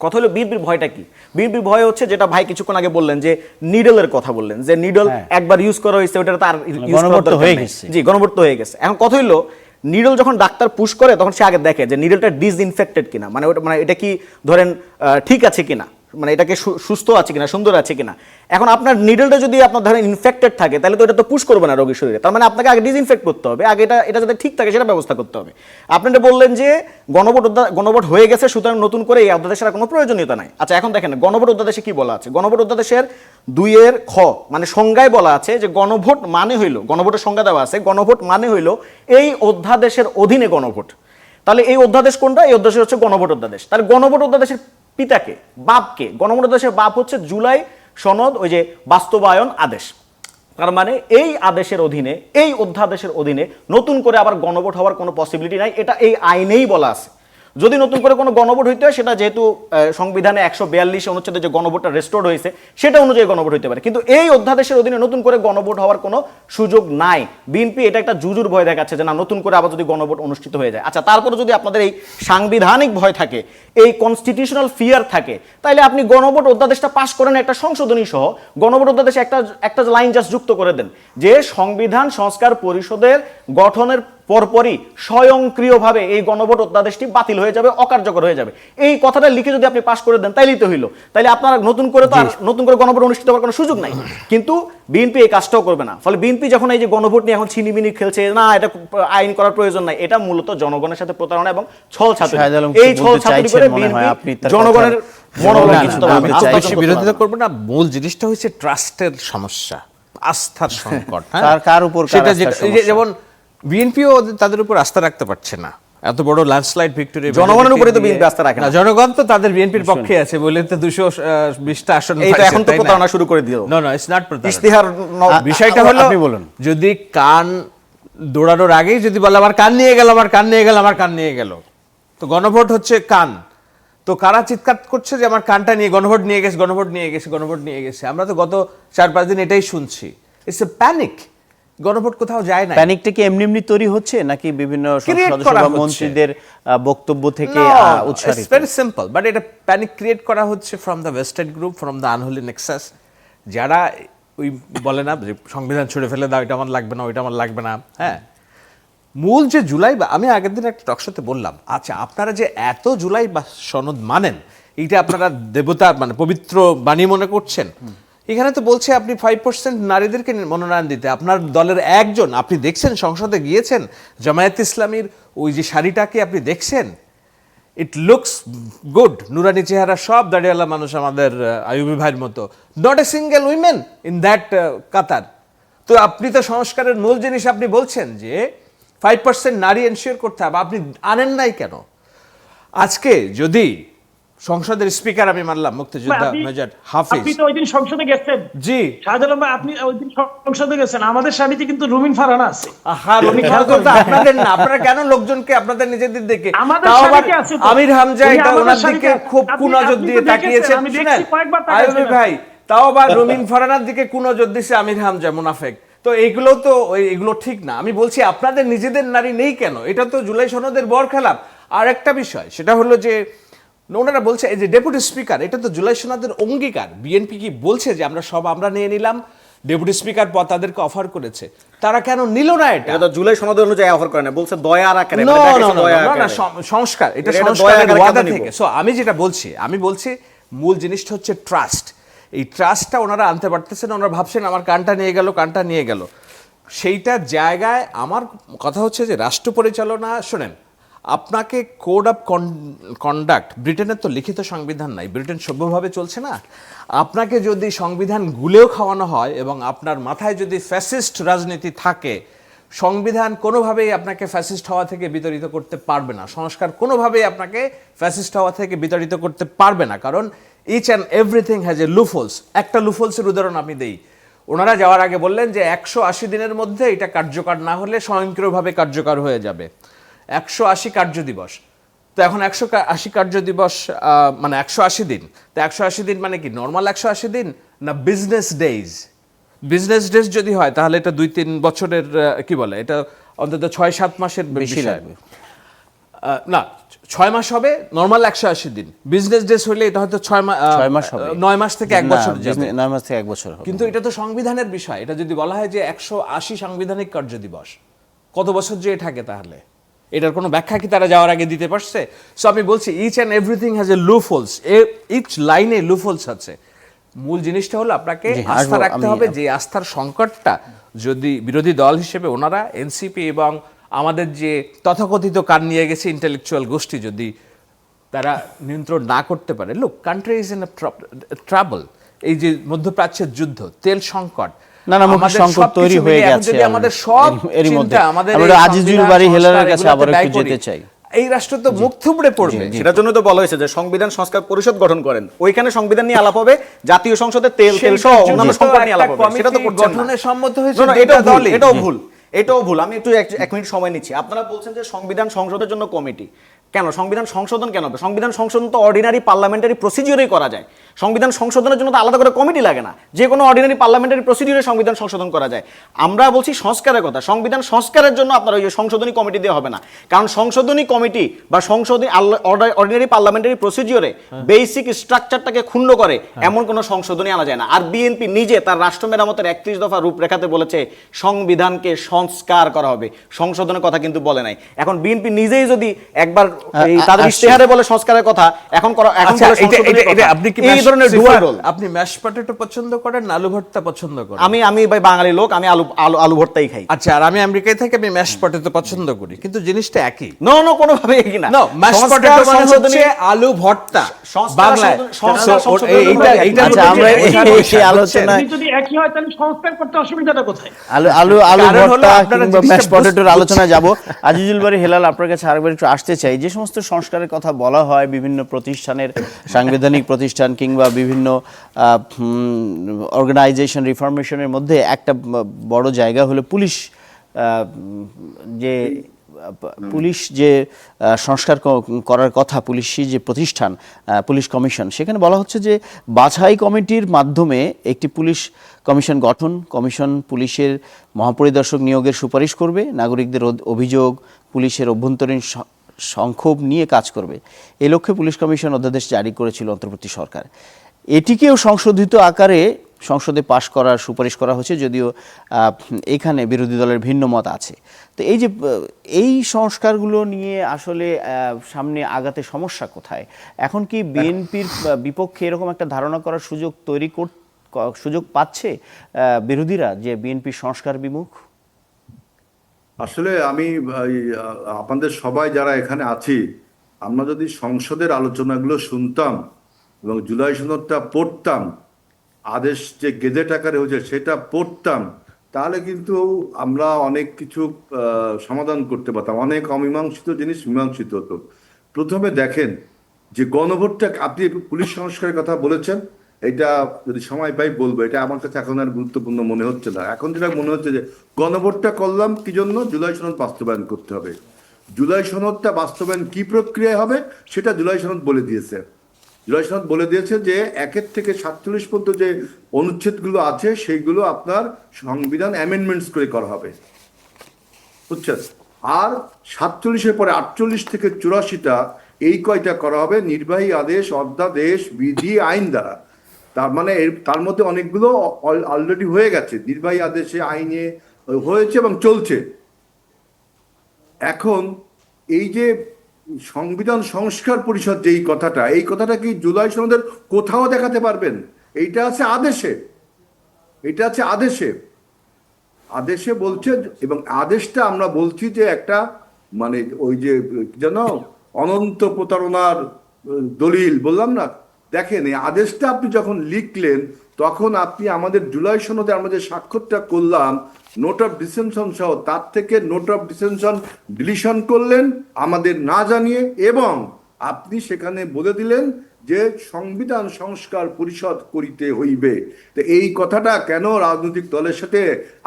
কথা হলো বিএনপির ভয়টা কি? বিএনপির ভয় হচ্ছে যেটা ভাই কিছুক্ষণ আগে বললেন, যে নিডলের কথা বললেন, যে নিডল একবার ইউজ করা হয়েছে, ওটা তার গণভোট হয়ে গেছে। জি, গণভোট হয়ে গেছে। এখন কথা হলো নিডল যখন ডাক্তার পুশ করে তখন সে আগে দেখে যে নিডলটা ডিসইনফেক্টেড কিনা, মানে ওটা, মানে এটা কি ধরেন ঠিক আছে কিনা, মানে এটাকে সুস্থ আছে কিনা, সুন্দর আছে কিনা। এখন আপনার নিডলটা যদি আপনার ধরেন ইনফেক্টেড থাকে, তাহলে তো এটা তো পুশ করবে না রোগীর শরীরে। তার মানে আপনাকে আগে ডিসইনফেক্ট করতে হবে, আগে এটা যাতে ঠিক থাকে সেটা ব্যবস্থা করতে হবে। আপনি এটা বললেন যে গণভোট হয়ে গেছে, সুতরাং নতুন করে এই অধ্যাদেশের কোনো প্রয়োজনীয়তা নাই। আচ্ছা, এখন দেখেন গণভোট অধ্যাদেশে কি বলা আছে। গণভোট অধ্যাদেশের 2 খ মানে সংজ্ঞায় বলা আছে যে গণভোট মানে হইল, গণভোটের সংজ্ঞা দেওয়া আছে, গণভোট মানে হইল এই অধ্যাদেশের অধীনে গণভোট। তাহলে এই অধ্যাদেশ কোনটা? এই অধ্যাদেশ হচ্ছে গণভোট অধ্যাদেশ। তাহলে গণভোট অধ্যাদেশের পিতাকে, বাপকে, গণভোট অধ্যাদেশের বাপ হচ্ছে জুলাই সনদ, ওই যে বাস্তবায়ন আদেশ। তার মানে এই আদেশের অধীনে, এই অধ্যাদেশের অধীনে নতুন করে আবার গণভোট হওয়ার কোনো পসিবিলিটি নাই। এটা এই আইনেই বলা আছে। যদি নতুন করে কোনো গণভোট হইতে হয়, সেটা যেহেতু সংবিধানে 142 অনুচ্ছেদে যে গণভোটটা রেস্টোর্ড হয়েছে সেটা অনুযায়ী গণভোট হইতে পারে, কিন্তু এই অধ্যাদেশের অধীনে নতুন করে গণভোট হওয়ার কোনো সুযোগ নাই। বিএনপি এটা একটা জুজুর ভয় দেখাচ্ছে যে না, নতুন করে আবার যদি গণভোট অনুষ্ঠিত হয়ে যায়। আচ্ছা, তারপরে যদি আপনাদের এই সাংবিধানিক ভয় থাকে, এই কনস্টিটিউশনাল ফিয়ার থাকে, তাহলে আপনি গণভোট অধ্যাদেশটা পাস করেন একটা সংশোধনী সহ। গণভোট অধ্যাদেশে একটা লাইন জাস্ট যুক্ত করে দেন যে সংবিধান সংস্কার পরিষদের গঠনের পরপরই স্বয়ংক্রিয়ভাবে এই গণভোট অধ্যাদেশটি বাতিল হয়ে যাবে, অকার্যকর হয়ে যাবে। এই কথাটা লিখে যদি আপনি পাস করে দেন, তাইলেই তো হইলো। তাইলে আপনারা নতুন করে তো আর নতুন করে গণভোট অনুষ্ঠিত হওয়ার কোনো সুযোগ নাই। কিন্তু বিএনপি এই কাজটাও করবে না। ফলে বিএনপি যখন এই যে গণভোট নিয়ে এখন ছিনিমিনি খেলছে, না এটা আইন করার প্রয়োজন নাই, এটা মূলত জনগণের সাথে প্রতারণা এবং ছল ছাতুরি। এই ছল ছাতুরি করে বিএনপি জনগণের বিরোধিতা করবে না। মূল জিনিসটা হচ্ছে ট্রাস্টের সমস্যা, আস্থার সংকট। কার উপর? সেটা যেমন বিএনপিও তাদের উপর আস্থা রাখতে পারছে না। এত বড় ল্যান্ডস্লাইড ভিক্টরি, জনগণের উপরে তো বিএনপি আস্থা রাখে না। জনগণ তো তাদের বিএনপির পক্ষে আছে বলে তো 220টা আসন। এই তো এখন তো প্রতারণা শুরু করে দিল। নো ইটস নট প্রতারণা। ইশতেহার বিষয়টা হলো, আপনি বলুন, যদি কান দৌড়ানোর আগেই যদি বলে আমার কান নিয়ে গেল, আমার কান নিয়ে গেল, আমার কান নিয়ে গেল, তো গণভোট হচ্ছে কান। তো কারা চিৎকার করছে যে আমার কানটা নিয়ে গণভোট নিয়ে গেছে, গণভোট নিয়ে গেছে, গণভোট নিয়ে গেছে। আমরা তো গত 4-5 দিন এটাই শুনছি। It's a panic. গণভোট কোথাও যায় না। প্যানিকটা কি এমনি এমনি তৈরি হচ্ছে নাকি বিভিন্ন Create সদস্য করা বা হচ্ছে। মন্ত্রীদের বক্তব্য থেকে উৎসারিত? ভেরি সিম্পল, বাট এটা প্যানিক ক্রিয়েট করা হচ্ছে from the wasted group, from the unholy Nexus, যারা ওই বলে না যে সংবিধান ছুড়ে ফেলে দাও, এটা আমার লাগবে না, ওইটা আমার লাগবে না। হ্যাঁ, মূল যে জুলাই, আমি আগের দিন একটা টকশোতে বললাম, আচ্ছা আপনারা যে এত জুলাই বা সনদ মানেন, এইটা আপনারা দেবতা মানে পবিত্র বাণী মনে করছেন, এখানে তো বলছে আপনি 5% নারীদেরকে মনোনয়ন দিতে, আপনার দলের একজন, আপনি দেখছেন সংসদে গিয়েছেন, জামায়াত ইসলামীর ওই যে শাড়িটাকে আপনি দেখছেন, ইট লুকস গুড, নুরানি চেহারা, সব দাড়িওয়ালা মানুষ আমাদের আইয়ুবী ভাইয়ের মতো, not a single women in that Qatar. তো আপনি তো সংস্কারের মূল জিনিস আপনি বলছেন যে 5% নারী এনশিওর করতে হবে, আপনি আনেন নাই কেন? আজকে যদি সংসদের স্পিকার, আমি মানলাম মুক্তিযোদ্ধা মেজর হাফিজ, আপনি তো ওই দিন সংসদে গেছেন। জি শাহজালাল ভাই, আপনি ওই দিন সংসদে গেছেন, আমাদের সারিতে কিন্তু রুমিন ফারহানা আছে। আহা, রনি খালতো তো আপনাদের না, আপনারা কেন লোকজনকে আপনাদের নিজেদের দিকে, আমাদের তাও আবার সারিতে আছে তো। আমির হামজা উনি এটা আমাদের ওনার সারিতে দিকে আছে। খুব আপনি- কুনজর আপনি দিয়ে তো দেখেছেন, তাকিয়েছেন। আমি দেখছি শুনেন কয়েকবার আইয়ুবী তাকিয়েছেন। ভাই, তাও আবার রুমিন ফারহানার দিকে কুনজর দিছে আমির হামজা মুনাফেক। তো এইগুলো তো এগুলো ঠিক না। আমি বলছি আপনাদের নিজেদের নারী নেই কেন? এটা তো জুলাই সনদের বরখেলাপ। আর একটা বিষয়, সেটা হলো যে ওনারা বলছে এই যে ডেপুটি স্পিকার, এটা তো জুলাই সনদের অঙ্গীকার। বিএনপি কি বলছে যে আমরা নিয়ে নিলাম, ডেপুটি স্পিকার পদ তাদেরকে অফার করেছে, তারা কেন নিল না এটা? এটা তো জুলাই সনদ অনুযায়ী অফার করে না, বলছে দয়ার আকারে, No, মানে no, দেখাচ্ছে no, দয়া no, না, আকারে। সংস্কার, এটা এটা সংস্কারের দয়া আকারে ওয়াদা কেন নিব? থেকে। সো আমি যেটা বলছি, আমি বলছি মূল জিনিসটা হচ্ছে ট্রাস্ট। এই ট্রাস্টটা ওনারা আনতে পারতেছেন, ওনারা ভাবছেন আমার কানটা নিয়ে গেল। সেইটার জায়গায় আমার কথা হচ্ছে যে রাষ্ট্র পরিচালনা, শোনেন, আপনাকে কোড অফ কন্ডাক্ট, ব্রিটেনের তো লিখিত সংবিধান নাই, ব্রিটেন সভ্যভাবে চলছে না। আপনাকে যদি সংবিধান গুলেও খাওয়ানো হয় এবং আপনার মাথায় যদি ফ্যাসিস্ট রাজনীতি থাকে, সংবিধান কোনোভাবেই আপনাকে ফ্যাসিস্ট হওয়া থেকে বিতাড়িত করতে পারবে না, সংস্কার কোনোভাবেই আপনাকে ফ্যাসিস্ট হওয়া থেকে বিতাড়িত করতে পারবে না, কারণ each and everything has a loopholes. একটা লুফোলসের উদাহরণ আমি দেই। ওনারা যাওয়ার আগে বললেন যে 180 দিনের মধ্যে এটা কার্যকর না হলে স্বয়ংক্রিয়ভাবে কার্যকর হয়ে যাবে। 180 কার্য দিবস, তো এখন 180 কার্য দিবস মানে 180 দিন, তো 180 দিন মানে কি নর্মাল 180 দিন না বিজনেস ডেজ? বিজনেস ডেজ যদি হয় তাহলে এটা 2-3 বছরের কি বলে, এটা অন্তত 6-7 মাসের বেশি বিষয়। লাগবে। না, 6 মাস হবে নর্মাল 180 দিন, বিজনেস ডেজ হলে এটা হয়তো 6 মাস হবে। 9 মাস থেকে 1 না, বছর যাবে। 9 মাস থেকে 1 বছর হবে। কিন্তু এটা তো সংবিধানের বিষয়। এটা যদি বলা হয় যে 180 সাংবিধানিক কার্য দিবস, কত বছর যে থাকে তাহলে? এটার কোনো ব্যাখ্যা কি তারা যাওয়ার আগে দিতে পারছে? সো আমি বলছি each and everything has a loopholes, each লাইনে লুফোলস আছে। মূল জিনিসটা হলো আপনাকে জি, আস্থা আসবো রাখতে আমি। হবে, যে আস্থার সংকটটা যদি বিরোধী দল হিসেবে ওনারা, এনসিপি এবং আমাদের যে তথাকথিত কান নিয়ে গেছে ইন্টেলেকচুয়াল গোষ্ঠী, যদি তারা নিয়ন্ত্রণ না করতে পারে, look, country is in trouble. এই যে মধ্যপ্রাচ্যের যুদ্ধ, তেল সংকট, নানামুখী আমাদের সংকট সবকিছু তৈরি হয়ে মিলিয়ে এখন গেছে যদি আমাদের সব এরই মধ্যে। চিন্তা, আমাদের আমরা এই আজিজুল সংবিধান, বারী হেলালের সংস্কার, কাছে এগুলোতে আবার ব্যয় একটু করি। যেতে চাই। এই রাষ্ট্র তো মুখ থুবড়ে পড়বে। সেটার জন্য তো বলা হয়েছে যে সংবিধান সংস্কার পরিষদ গঠন করেন, ওইখানে সংবিধান নিয়ে আলাপ হবে, জাতীয় সংসদে তেল সহ অন্যান্য সংকট নিয়ে আলাপ হবে, সেটা তো করছেন না। গঠনে সম্মত হয়েছে না, না, দুইটা এটাও ভুল, দলই। এটাও ভুল। আমি একটু 1 মিনিট সময় নিচ্ছি। আপনারা বলছেন যে সংবিধান সংসদের জন্য কমিটি, কেন সংবিধান সংশোধন কেন হবে? সংবিধান সংশোধন তো অর্ডিনারি পার্লামেন্টারি প্রসিডিউরেই করা যায়। সংবিধান সংশোধনের জন্য তো আলাদা করে কমিটি লাগে না, যে কোনো অর্ডিনারি পার্লামেন্টারি প্রসিডিউরে সংবিধান সংশোধন করা যায়। আমরা বলছি সংস্কারের কথা, সংবিধান সংস্কারের জন্য আপনার ওই যে সংশোধনী কমিটি দেওয়া হবে না, কারণ সংশোধনী কমিটি বা সংশোধনী অর্ডিনারি পার্লামেন্টারি প্রসিডিউরে বেসিক স্ট্রাকচারটাকে ক্ষুণ্ণ করে এমন কোনো সংশোধনী আনা যায় না। আর বিএনপি নিজে তার রাষ্ট্র মেরামতের 31 দফা রূপরেখাতে বলেছে সংবিধানকে সংস্কার করা হবে, সংশোধনের কথা কিন্তু বলে নাই। এখন বিএনপি নিজেই যদি একবার এই তাদের ইশতেহারে বলে সংস্কারের কথা, এখন আচ্ছা, বলে সংশোধনের কথা, আপনি কি এই ধরনের ডুয়াল রোল। আপনি ম্যাশ পটেটো পছন্দ করেন না আলু ভর্তা পছন্দ করেন? আমি ভাই বাঙালি লোক, আমি আলু ভর্তাই খাই। আচ্ছা, আর আমি আমেরিকায় থাকি, আমি ম্যাশ পটেটো পছন্দ করি, কিন্তু জিনিসটা একই। নো কোনোভাবে একই না। নো, ম্যাশ পটেটো মানে সংশোধনী হচ্ছে আলু ভর্তা সংস্কার বাংলায়। সংস্কার So, সংশোধনের এইটা জন্য এইটা আচ্ছা, আমরা এই আলোচনায় আপনি যদি একই হয় তাহলে সংস্কার করতে অসুবিধাটা কোথায়? আলু কারণ হলো ভর্তা আপনারা কিংবা জিনিসটা ম্যাশ পটেটোর বুঝছেন। আলোচনায় যাব। আজিজুল বারী হেলাল, আপনার কাছে আরেকবার একটু আসতে চাই। যে সমস্ত সংস্কারের কথা বলা হয় বিভিন্ন প্রতিষ্ঠানের, সাংবিধানিক প্রতিষ্ঠান কিংবা বিভিন্ন অর্গানাইজেশন রিফরমেশনের মধ্যে একটা বড় জায়গা হলো পুলিশ, যে পুলিশ যে সংস্কার করার কথা, পুলিশি যে প্রতিষ্ঠান পুলিশ কমিশন, সেখানে বলা হচ্ছে যে বাছাই কমিটির মাধ্যমে একটি পুলিশ কমিশন গঠন, কমিশন পুলিশের মহাপরিদর্শক নিয়োগের সুপারিশ করবে, নাগরিকদের অভিযোগ পুলিশের অভ্যন্তরীণ সংক্ষোভ নিয়ে কাজ করবে। এই লক্ষ্যে পুলিশ কমিশন অধ্যাদেশ জারি করেছিল অন্তর্বর্তী সরকার। এটিকেও সংশোধিত আকারে সংসদে পাশ করার সুপারিশ করা হয়েছে, যদিও এখানে বিরোধী দলের ভিন্ন মত আছে। তো এই যে এই সংস্কারগুলো নিয়ে আসলে সামনে আগাতে সমস্যা কোথায়? এখন কি বিএনপির বিপক্ষে এরকম একটা ধারণা করার সুযোগ পাচ্ছে বিরোধীরা যে বিএনপি সংস্কার বিমুখ? আসলে আমি আপনাদের সবাই যারা এখানে আছি, আমরা যদি সংসদের আলোচনাগুলো শুনতাম এবং জুলাই সনদটা পড়তাম, আদেশ যে গেজেট আকারে হয়েছে সেটা পড়তাম, তাহলে কিন্তু আমরা অনেক কিছু সমাধান করতে পারতাম, অনেক অমীমাংসিত জিনিস মীমাংসিত হতো। প্রথমে দেখেন যে গণভোটটা, আপনি পুলিশ সংস্কারের কথা বলেছেন, এটা যদি সময় পাই বলবো, এটা আমার কাছে এখন আর গুরুত্বপূর্ণ মনে হচ্ছে না। এখন যেটা মনে হচ্ছে যে গণভোটটা করলাম কি জন্য? জুলাই সনদ বাস্তবায়ন করতে হবে। জুলাই সনদটা বাস্তবায়ন কি প্রক্রিয়ায় হবে সেটা জুলাই সনদ বলে দিয়েছে। জুলাই সনদ বলে দিয়েছে যে 1 থেকে 47 পর্যন্ত যে অনুচ্ছেদগুলো আছে সেইগুলো আপনার সংবিধান অ্যামেন্ডমেন্টস করে করা হবে, বুঝছেন? আর 47-এর পরে 48 থেকে 84টা এই কয়টা করা হবে নির্বাহী আদেশ, অধ্যাদেশ, বিধি, আইন দ্বারা। তার মানে তার মধ্যে অনেকগুলো অলরেডি হয়ে গেছে, নির্বাহী আদেশে, আইনে হয়েছে এবং চলছে। এখন এই যে সংবিধান সংস্কার পরিষদ যে এই কথাটা কি জুলাই সনদের কোথাও দেখাতে পারবেন? এইটা আছে আদেশে, এটা আছে আদেশে। আদেশে বলছে, এবং আদেশটা আমরা বলছি যে একটা মানে ওই যে জানো অনন্ত প্রতারণার দলিল বললাম না। দেখেন এই আদেশটা আপনি যখন লিখলেন তখন আপনি আমাদের জুলাই সনদে আমরা যে স্বাক্ষরটা করলাম নোট অফ ডিসেনশন সহ, তার থেকে নোট অফ ডিসেনশন ডিলিশন করলেন আমাদের না জানিয়ে, এবং আপনি সেখানে বলে দিলেন যে সংবিধান সংস্কার পরিষদ করিতে হইবে। তো এই কথাটা কেন রাজনৈতিক দলের সাথে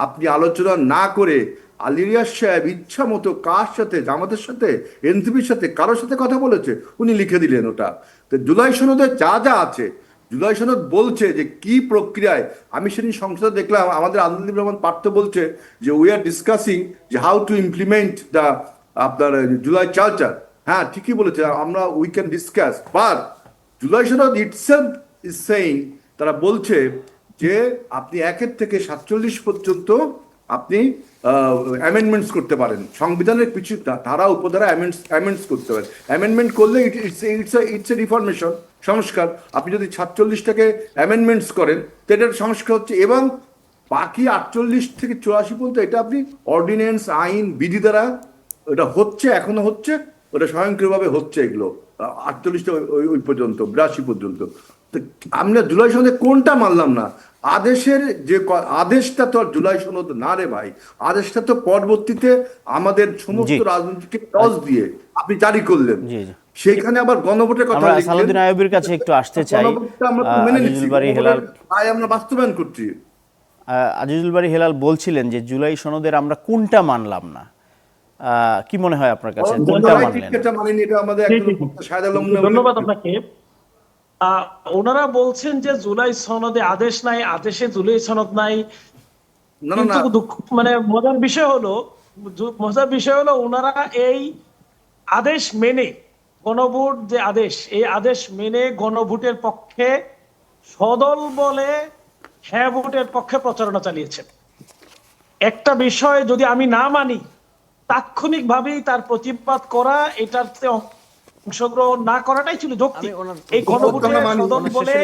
আপনি আলোচনা না করে আলী রিয়াজ সাহেব ইচ্ছা মতো কার সাথে, জামাতের সাথে, এনসিপির সাথে, কারোর সাথে কথা বলেছে, উনি লিখে দিলেন ওটা। তো জুলাই সনদে যা যা আছে, জুলাই সনদ বলছে যে কি প্রক্রিয়ায়। আমি সেদিন সংসদে দেখলাম আমাদের আনন্দদীপ রহমান পার্থ বলছে যে উই আর ডিসকাসিং যে হাউ টু ইমপ্লিমেন্ট দ্য আপনার জুলাই চার্টার। হ্যাঁ, ঠিকই বলেছে, আমরা we can discuss, but July সনদ ইটসেলফ ইজ সেইং, তারা বলছে যে আপনি 1 থেকে 47 পর্যন্ত আপনি অ্যামেন্ডমেন্টস করতে পারেন, সংবিধানের কিছু ধারা উপধারা অ্যামেন্ডস করতে পারেন। অ্যামেন্ডমেন্ট করলে ইটস এ রিফরমেশন, সংস্কার। আপনি যদি 47টাকে অ্যামেন্ডমেন্টস করেন তো এটার সংস্কার হচ্ছে, এবং বাকি 48 থেকে 84 পর্যন্ত এটা আপনি অর্ডিন্যান্স, আইন, বিধি দ্বারা এটা হচ্ছে, এখনো হচ্ছে, ওটা স্বয়ংক্রিয়ভাবে হচ্ছে। এগুলো 48টা ওই পর্যন্ত, 82 পর্যন্ত। তো আমরা জুলাই সনদে কোনটা মানলাম না? আদেশের যে আদেশটা তো আর জুলাই সনদ না রে ভাই, আদেশটা তো পরবর্তীতে আমাদের সমস্ত রাজনীতিকে টস দিয়ে আপনি জারি করলেন। সেইখানে আবার গণভোটের কথা আমরা সালাউদ্দিন আইয়ুবের কাছে একটু আসতে চাই। আজিজুল বারী হেলাল, আমরা বাস্তবায়ন করছি। আজিজুল বারী হেলাল বলছিলেন যে জুলাই সনদের আমরা কোনটা মানলাম না, কি মনে হয় আপনার কাছে কোনটা মানলেন? ধন্যবাদ আপনাকে। ওনারা বলছেন যে জুলাই সনদে আদেশ নাই, আদেশে জুলাই সনদ নাই। কিন্তু মানে মজার বিষয় হলো ওনারা এই আদেশ মেনে, গণভোট যে আদেশ, এই আদেশ মেনে গণভোটের পক্ষে সদল বলে হ্যাঁ ভোটের পক্ষে প্রচারণা চালিয়েছেন। একটা বিষয় যদি আমি না মানি, তাৎক্ষণিকভাবেই তার প্রতিবাদ করা, এটাতে অংশগ্রহণ না করাটাই ছিল যৌক্তিক। এই গণভোটে সদল বলে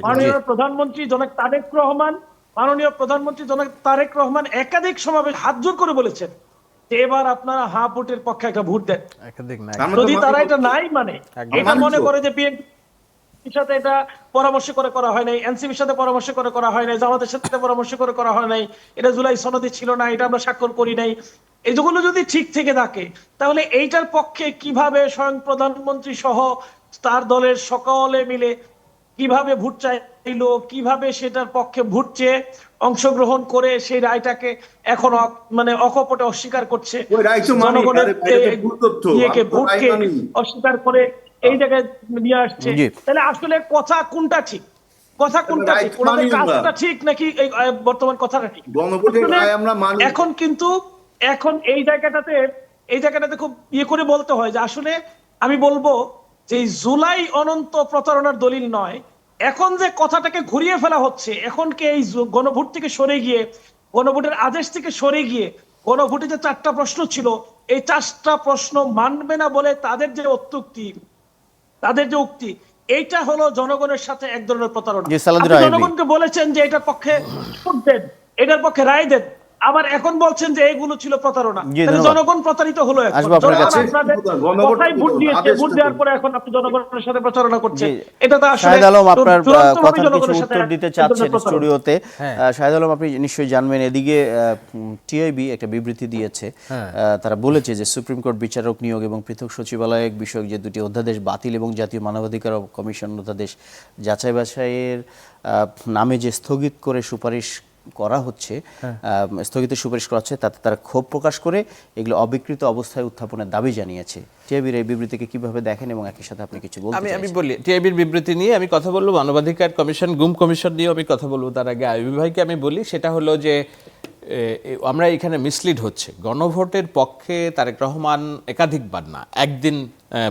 মাননীয় প্রধানমন্ত্রী জনাব তারেক রহমান একাধিক সমাবেশ হাত জোর করে বলেছেন যে এবার আপনারা হ্যাঁ ভোটের পক্ষে একটা ভোট দেন। যদি তারা এটা নাই মানে, এটা মনে করে যে বিএনপির সাথে এটা পরামর্শ করে করা হয় নাই, এনসিপির সাথে পরামর্শ করে করা হয় নাই, জামাতের সাথে পরামর্শ করে করা হয় নাই, এটা জুলাই সনদে ছিল না, এটা আমরা স্বাক্ষর করি নাই, এইগুলো যদি ঠিক থেকে থাকে, তাহলে এইটার পক্ষে কিভাবে স্বয়ং প্রধানমন্ত্রী সহ তার দলের সকলে মিলে কিভাবে ভোট চাইলো, কিভাবে সেটার পক্ষে ভোট চেয়ে অংশগ্রহণ করে সেই রায়টাকে এখন মানে অকপটে অস্বীকার করছে, ওই রায় তো মানি, জনগণের এটা তো ভুল তথ্য, ইয়েকে আমি তো রায় ভোটকে মানি। অস্বীকার করে এই জায়গায় নিয়ে আসছে। জি। তাহলে আসলে কথা কোনটা ঠিক? কথা কোনটা রায় ঠিক? তো ওনাদের মানি আমরা। কাজটা ঠিক নাকি এই বর্তমান কথাটা ঠিক? গণভোটের আসলে রায় আমরা মানি। এখন কিন্তু এখন এই জায়গাটাতে খুব ইয়ে করে বলতে হয় যে আসলে আমি বলবো যে এই জুলাই অনন্ত প্রতারণার দলিল নয়, এখন যে কথাটাকে ঘুরিয়ে ফেলা হচ্ছে, এখন কি এই গণভোট থেকে সরে গিয়ে, গণভোটের আদেশ থেকে সরে গিয়ে গণভোটে যে 4টা প্রশ্ন ছিল, এই 4টা প্রশ্ন মানবে না বলে তাদের যে অত্যুক্তি, তাদের যে উক্তি, এইটা হলো জনগণের সাথে এক ধরনের প্রতারণা। জি, সালাউদ্দিন আপনি আইয়ুবী। জনগণকে বলেছেন যে এটার পক্ষে ভোট দেন, এটার পক্ষে রায় দেন, আবার এখন বলছেন যে এগুলো ছিল প্রতারণা। জি, তাহলে ধন্যবাদ। জনগণ প্রতারিত হলো। এখন আসবো আপনার জনগণ কাছে। আপনাদের গণভোট কথাই ভোট তো দিয়েছে, আদেশটা ভোট দেওয়ার তো- পরে এখন আপনি জনগণের সাথে প্রতারণা করছেন। জি। এটা তো আসলে শাহেদ আলম আপনার চূড়ান্তভাবে কথার কিছু জনগণের সাথে উত্তর দিতে এক ধরনের চাচ্ছেন প্রতারণা। স্টুডিওতে। হ্যাঁ। শাহেদ আলম, আপনি নিশ্চয়ই জানবেন, এদিকে টিআইবি একটা বিবৃতি দিয়েছে। তারা বলেছে যে সুপ্রিম কোর্ট বিচারক নিয়োগ এবং পৃথক সচিবালয় বিষয়ক যে 2টি অধ্যাদেশ বাতিল এবং জাতীয় মানবাধিকার কমিশন অধ্যাদেশ যাচাই বাছাইয়ের নামে যে স্থগিত করে সুপারিশ করা হচ্ছে, স্থগিতের সুপারিশ করা হচ্ছে, তাতে তারা ক্ষোভ প্রকাশ করে এগুলো অবিকৃত অবস্থায় উত্থাপনের দাবি জানিয়েছে। টিআইবির এই বিবৃতিকে কিভাবে দেখেন এবং একই সাথে আপনি কিছু বলতে আমি চাইছেন? বলি, টিআইবির বিবৃতি নিয়ে আমি কথা বলবো, মানবাধিকার কমিশন, গুম কমিশন নিয়ে আমি কথা বলবো। তার আগে আইয়ুবী ভাইকে আমি বলি, সেটা হলো যে আমরা এখানে মিসলিড হচ্ছে। গণভোটের পক্ষে তারেক রহমান একাধিকবার না একদিন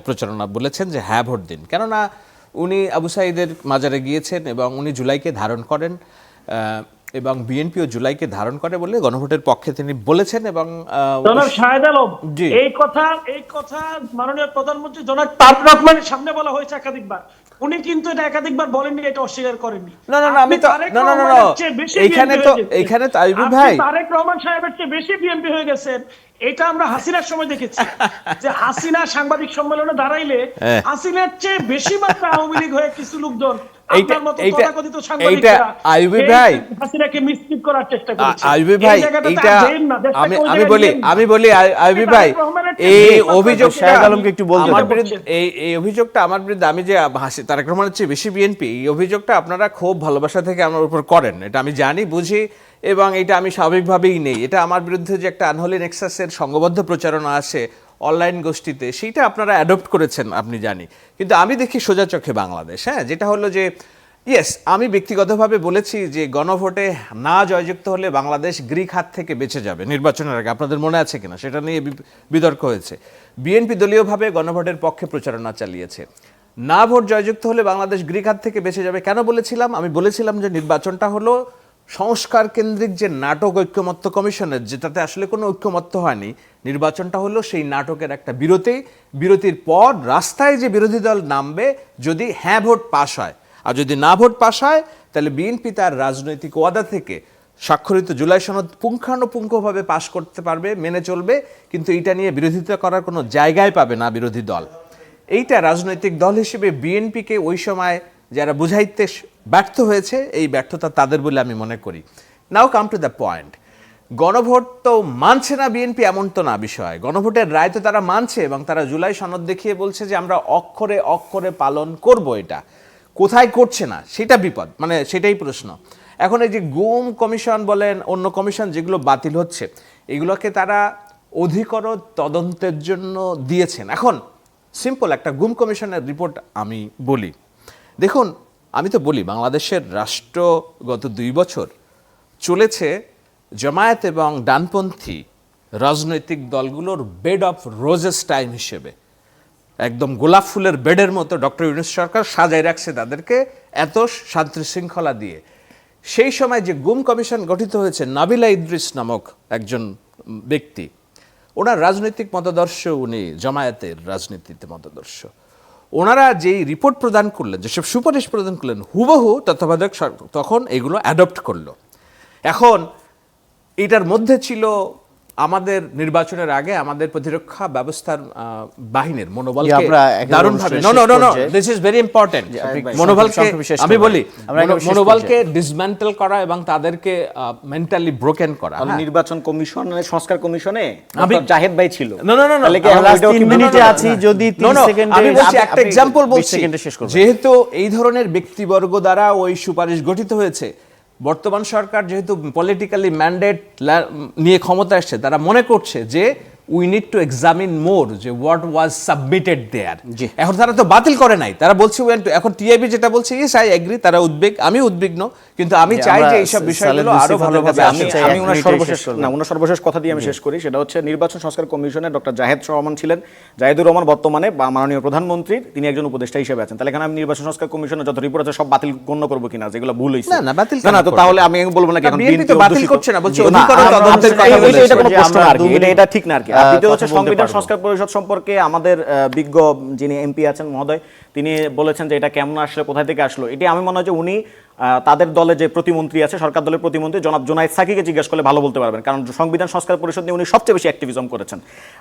প্রচারণা বলেছেন যে হ্যাঁ ভোট দিন, কেননা উনি আবু সাঈদের মাজারে গিয়েছেন এবং উনি জুলাইকে ধারণ করেন, এবং বিএনপিও জুলাইকে ধারণ করে বলে গণভোটের পক্ষে তিনি বলেছেন। এবং জনাব শাহেদ আলম, জি। এই কথা মাননীয় প্রধানমন্ত্রী জনাব তারেক রহমানের সামনে বলা হয়েছে একাধিকবার। উনি কিন্তু এটা একাধিকবার বলেননি, এটা অস্বীকার করেননি। না, না, না, আমি তো তারেক না, না, না, না, রহমানের চেয়ে বেশি এইখানে BNP তো হয়ে গেছেন। এইখানে তো আইয়ুবী আপনি ভাই, তারেক রহমান সাহেবের চেয়ে বেশি বিএনপি হয়ে গেছেন। এটা আমরা হাসিনার সময় দেখেছি যে হাসিনা সাংবাদিক সম্মেলনে দাঁড়াইলে হাসিনার চেয়ে বেশি মাত্রা আওয়ামী লীগ হয়ে কিছু লোকজন আপনার মতো তথাকথিত সাংবাদিকরা আইয়ুবী এই ভাই, হাসিনাকে মিসলিড করার চেষ্টা করেছে। আইয়ুবী এই ভাই, জায়গাটাতে এইটা আর যেন না, দেশটাকে ওই আমি জায়গায় বলি নিয়েন না। আমি বলি আইয়ুবী ভাই, এই অভিযোগটা শাহেদ আলমকে একটু বলতে আমার দাও। বিরুদ্ধে, এই অভিযোগটা আমার বিরুদ্ধে, আমি যে তারেক রহমানের চেয়ে বেশি বিএনপি, এই অভিযোগটা আপনারা খুব ভালোবাসা থেকে আমার উপর করেন, এটা আমি জানি, বুঝি, এবং এটা আমি স্বাভাবিকভাবেই নেই। এটা আমার বিরুদ্ধে যে একটা আনহোলি নেক্সাসের সংঘবদ্ধ প্রচারণা আসে অনলাইন গোষ্ঠীতে, সেইটা আপনারা অ্যাডপ্ট করেছেন, আপনি জানি। কিন্তু আমি দেখি সোজা চোখে বাংলাদেশ, হ্যাঁ, যেটা হলো যে ইয়েস, আমি ব্যক্তিগতভাবে বলেছি যে গণভোটে না জয়যুক্ত হলে বাংলাদেশ গ্রিক হাত থেকে বেঁচে যাবে নির্বাচনের আগে। আপনাদের মনে আছে কিনা সেটা নিয়ে বিতর্ক হয়েছে। বিএনপি দলীয়ভাবে গণভোটের পক্ষে প্রচারণা চালিয়েছে। না ভোট জয়যুক্ত হলে বাংলাদেশ গ্রিক হাত থেকে বেঁচে যাবে কেন বলেছিলাম? আমি বলেছিলাম যে নির্বাচনটা হলো সংস্কার কেন্দ্রিক যে নাটক ঐক্যমত্য কমিশনের, যেটাতে আসলে কোনো ঐক্যমত্য হয়নি, নির্বাচনটা হলো সেই নাটকের একটা বিরতির পর রাস্তায় যে বিরোধী দল নামবে যদি হ্যাঁ ভোট পাশ হয়, আর যদি না ভোট পাশ হয় তাহলে বিএনপি তার রাজনৈতিক ওয়াদা থেকে স্বাক্ষরিত জুলাই সনদ পুঙ্খানুপুঙ্খভাবে পাশ করতে পারবে, মেনে চলবে, কিন্তু এটা নিয়ে বিরোধিতা করার কোনো জায়গায় পাবে না বিরোধী দল। এইটা রাজনৈতিক দল হিসেবে বিএনপিকে ওই সময় যারা বুঝাইতে ব্যর্থ হয়েছে, এই ব্যর্থতা তাদের বলে আমি মনে করি। নাও কাম টু দ্য পয়েন্ট, গণভোট তো মানছে না বিএনপি এমন তো না বিষয়, গণভোটের রায় তো তারা মানছে এবং তারা জুলাই সনদ দেখিয়ে বলছে যে আমরা অক্ষরে অক্ষরে পালন করব। এটা কোথায় করছে না সেটা বিপদ, মানে সেটাই প্রশ্ন। এখন এই যে গুম কমিশন বলেন, অন্য কমিশন যেগুলো বাতিল হচ্ছে, এগুলোকে তারা অধিকতর তদন্তের জন্য দিয়েছেন। এখন সিম্পল একটা গুম কমিশনের রিপোর্ট আমি বলি, দেখুন, আমি তো বলি বাংলাদেশের রাষ্ট্র গত 2 বছর চলেছে জামায়াত এবং ডানপন্থী রাজনৈতিক দলগুলোর বেড অফ রোজেস টাইম হিসেবে। একদম গোলাপ ফুলের বেডের মতো ডক্টর ইউনূস সরকার সাজায় রাখছে তাদেরকে এত শান্তি শৃঙ্খলা দিয়ে। সেই সময় যে গুম কমিশন গঠিত হয়েছে, নাবিলা ইদ্রিস নামক একজন ব্যক্তি, ওনার রাজনৈতিক মতাদর্শ, উনি জামায়াতের রাজনীতিতে মতাদর্শ, ওনারা যেই রিপোর্ট প্রদান করলেন, যেসব সুপারিশ প্রদান করলেন, হুবহু তত্ত্বাবধায়ক তখন এগুলো অ্যাডপ্ট করলো। এখন এটার মধ্যে ছিল আমাদের নির্বাচনের আগে আমাদের প্রতিরক্ষা ব্যবস্থার বাহিনীর মনোবলকে আমরা একেবারে দারুণভাবে অনুষ্ঠানের নো নো নো নো শেষ দিস ইজ ভেরি ইম্পর্টেন্ট আপনি মনোবলকে সংক্ষেপে শেষ আমি করবেন। বলি আমরা একেবারে শেষ মনোবলকে ডিসম্যান্টেল করা এবং তাদেরকে মেন্টালি ব্রোকেন করা। তাহলে হ্যাঁ। নির্বাচন কমিশন সংস্কার কমিশনে আমি- ডক্টর জাহেদ ভাই ছিল। No, no, no, no. তাহলে কি আমরা এখন last ওইটাও কি 3 মেনে মিনিটে নেওয়া আছি, যায়? যদি No, 30 no, সেকেন্ডে আমি বলছি একটা আপনি এক্সাম্পল 20 বলছি। সেকেন্ডে শেষ করবেন। যেহেতু এই ধরনের ব্যক্তিবর্গ দ্বারা ওই সুপারিশ গঠিত হয়েছে, বর্তমান সরকার যেহেতু পলিটিক্যালি ম্যান্ডেট নিয়ে ক্ষমতা আসছে, তারা মনে করছে যে উই নিড টু এক্সামিন মোর যে হোয়াট ওয়াজ সাবমিটেড দেয়ার। জি। এখন তারা তো বাতিল করে নাই, তারা বলছে এখন টিআইবি যেটা বলছে ইয়েস আই এগ্রি, তারা উদ্বেগ, আমি উদ্বিগ্ন, কিন্তু আমি যে চাই আমরা যে এইসব বিষয়গুলো সালেদ আরো মুস্তাফাদের ভালোভাবে কাছে আসে। আসতে চাই। আমি এক ওনার মিনিটেই সর্বশেষ শেষ করবেন। না ওনার সর্বশেষ কথা দিয়ে আমি শেষ করি, সেটা হচ্ছে নির্বাচন সংস্কার কমিশনে ডক্টর জাহেদ রহমান ছিলেন। জাহেদুর রহমান বর্তমানে মাননীয় প্রধানমন্ত্রী, তিনি একজন উপদেষ্টা হিসেবে আছেন। তাহলে এখানে আমি নির্বাচন সংস্কার কমিশনের যত রিপোর্ট আছে সব বাতিল গণ্য করবো কিনা, যেগুলো ভুল হয়েছে? না, না, বাতিল না, না, কেন তো করবে? তাহলে আমি বলবো না কি না, এখন BNP তো BNP বাতিল অধ্যুষিত? করছে না, বলছে না, অধিকতর আমরা- তদন্তের কথা এটা বলেছে। কোনো যে প্রশ্ন আমরা না আর কি, 2 মিনিট এটা ঠিক না আর কি। আর দ্বিতীয় হচ্ছে কথা বলতে সংবিধান পারবো। সংস্কার পরিষদ সম্পর্কে আমাদের বিজ্ঞ যিনি এমপি আছেন মহোদয়, তিনি বলেছেন যে এটা কেমন আসলে, কোথা থেকে আসলো। এটি আমি মনে হয় যে উনি তাদের দলে যে প্রতিমন্ত্রী আছে, সরকার দলের প্রতিমন্ত্রী জনাব জোনায়েদ সাকিকে জিজ্ঞেস করলে ভালো বলতে পারবেন, কারণ সংবিধান সংস্কার পরিষদ নিয়ে উনি সবচেয়ে বেশি অ্যাক্টিভিজম করেছেন।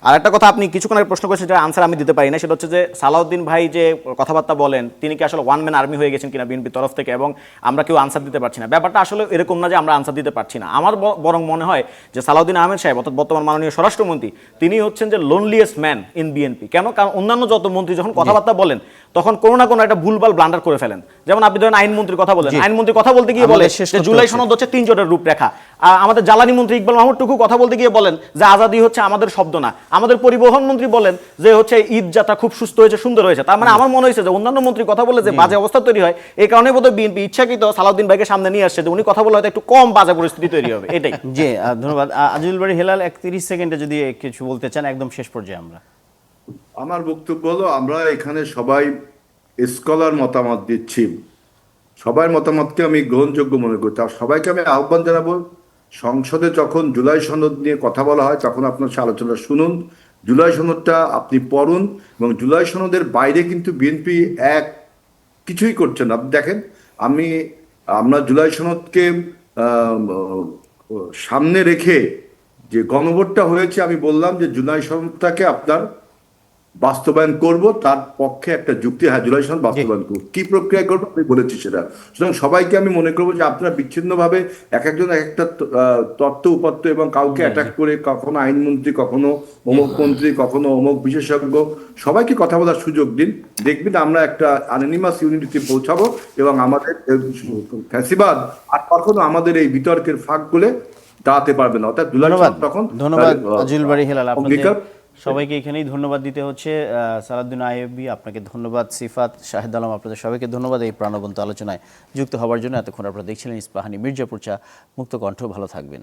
আর একটা কথা আপনি কিছুক্ষণ আগে প্রশ্ন করেছেন, যেটা আনসার আমি দিতে পারি না, সেটা হচ্ছে যে সালাউদ্দিন ভাই যে কথাবার্তা বলেন, তিনি কি আসলে ওয়ান ম্যান আর্মি হয়ে গেছেন কিনা বিএনপির তরফ থেকে, এবং আমরা কেউ আনসার দিতে পারছি না। ব্যাপারটা আসলে এরকম না যে আমরা আনসার দিতে পারছি না। আমার বরং মনে হয় যে সালাউদ্দিন আহমেদ সাহেব, অর্থাৎ বর্তমান মাননীয় স্বরাষ্ট্রমন্ত্রী, তিনি হচ্ছেন যে লোনলিয়েস্ট ম্যান ইন বিএনপি। কেন? কারণ অন্যান্য যত মন্ত্রী যখন কথাবার্তা বলেন, তখন কোনো না কোনো একটা ভুলভাল ব্লান্ডার করে ফেলেন। যেমন আপনি ধরেন আইনমন্ত্রীর কথা বলেন, আইনমন্ত্রী কথা বলতে গিয়ে বলে আমাদের শেষ যে করতে জুলাই হচ্ছে। সনদ হচ্ছে 3 জোটের রূপরেখা। আমাদের জ্বালানি মন্ত্রী ইকবাল মাহমুদ টুকু কথা বলতে গিয়ে বলেন যে আজাদি হচ্ছে আমাদের শব্দ না। আমাদের পরিবহন মন্ত্রী বলেন যে হচ্ছে ঈদ যাত্রা খুব সুস্থ হয়েছে, সুন্দর হয়েছে। তার মানে আমার মনে হয়েছে যে অন্যান্য মন্ত্রী কথা বলে যে বাজে অবস্থা তৈরি হয়, এই কারণে বোধহয় বিএনপি ইচ্ছাকৃত সালাউদ্দিন ভাইকে সামনে নিয়ে আসছে যে উনি কথা বলে হয়তো একটু কম বাজে পরিস্থিতি তৈরি হবে, এটাই। জি, ধন্যবাদ। আজিজুল বাড়ি হেলাল 30 সেকেন্ডে যদি কিছু বলতে চান, একদম শেষ পর্যায়ে আমরা। আমার বক্তব্য হলো, আমরা এখানে সবাই স্কলার মতামত দিচ্ছি, সবার মতামতকে আমি গ্রহণযোগ্য মনে করছি। আর সবাইকে আমি আহ্বান জানাবো, সংসদে যখন জুলাই সনদ নিয়ে কথা বলা হয় তখন আপনার সে আলোচনা শুনুন, জুলাই সনদটা আপনি পড়ুন, এবং জুলাই সনদের বাইরে কিন্তু বিএনপি কিছুই করছে না। আপনি দেখেন, আমরা জুলাই সনদকে সামনে রেখে যে গণভোটটা হয়েছে, আমি বললাম যে জুলাই সনদটাকে আপনার বাস্তবায়ন করব, তার পক্ষে একটা যুক্তি, হ্যাঁ জুলাই সনদ বাস্তবায়ন করব। কি প্রক্রিয়া করবো আমি বলেছি সেটা। সুতরাং সবাইকে আমি মনে করবো যে আপনারা বিচ্ছিন্নভাবে এক একজন এক একটা তত্ত্ব উপাত্ত এবং কাউকে অ্যাটাক করে, কখনো আইনমন্ত্রী, কখনো অমুক মন্ত্রী, কখনো অমুক বিশেষজ্ঞ, সবাইকে কথা বলার সুযোগ দিন। দেখবেন আমরা একটা আননিমাস ইউনিটিতে পৌঁছাবো, এবং আমাদের ফ্যাসিবাদ আর কখনো আমাদের এই বিতর্কের ফাঁক গুলে দাঁড়াতে পারবে না। অর্থাৎ জুলাই ধন্যবাদ, সনদ তখন ধন্যবাদ আজিজুল বাড়ি হেলাল। আপনাদের অঙ্গীকার সবাইকে এখানেই ধন্যবাদ দিতে হচ্ছে। সালাউদ্দিন আইয়ুবী আপনাকে ধন্যবাদ, সিফাত, শাহেদ আলম আপনাদের সবাইকে ধন্যবাদ এই প্রাণবন্ত আলোচনায় যুক্ত হওয়ার জন্য। এতক্ষণ আপনারা দেখছিলেন ইস্পাহানি মির্জাপুর চা মুক্ত কণ্ঠ। ভালো থাকবেন।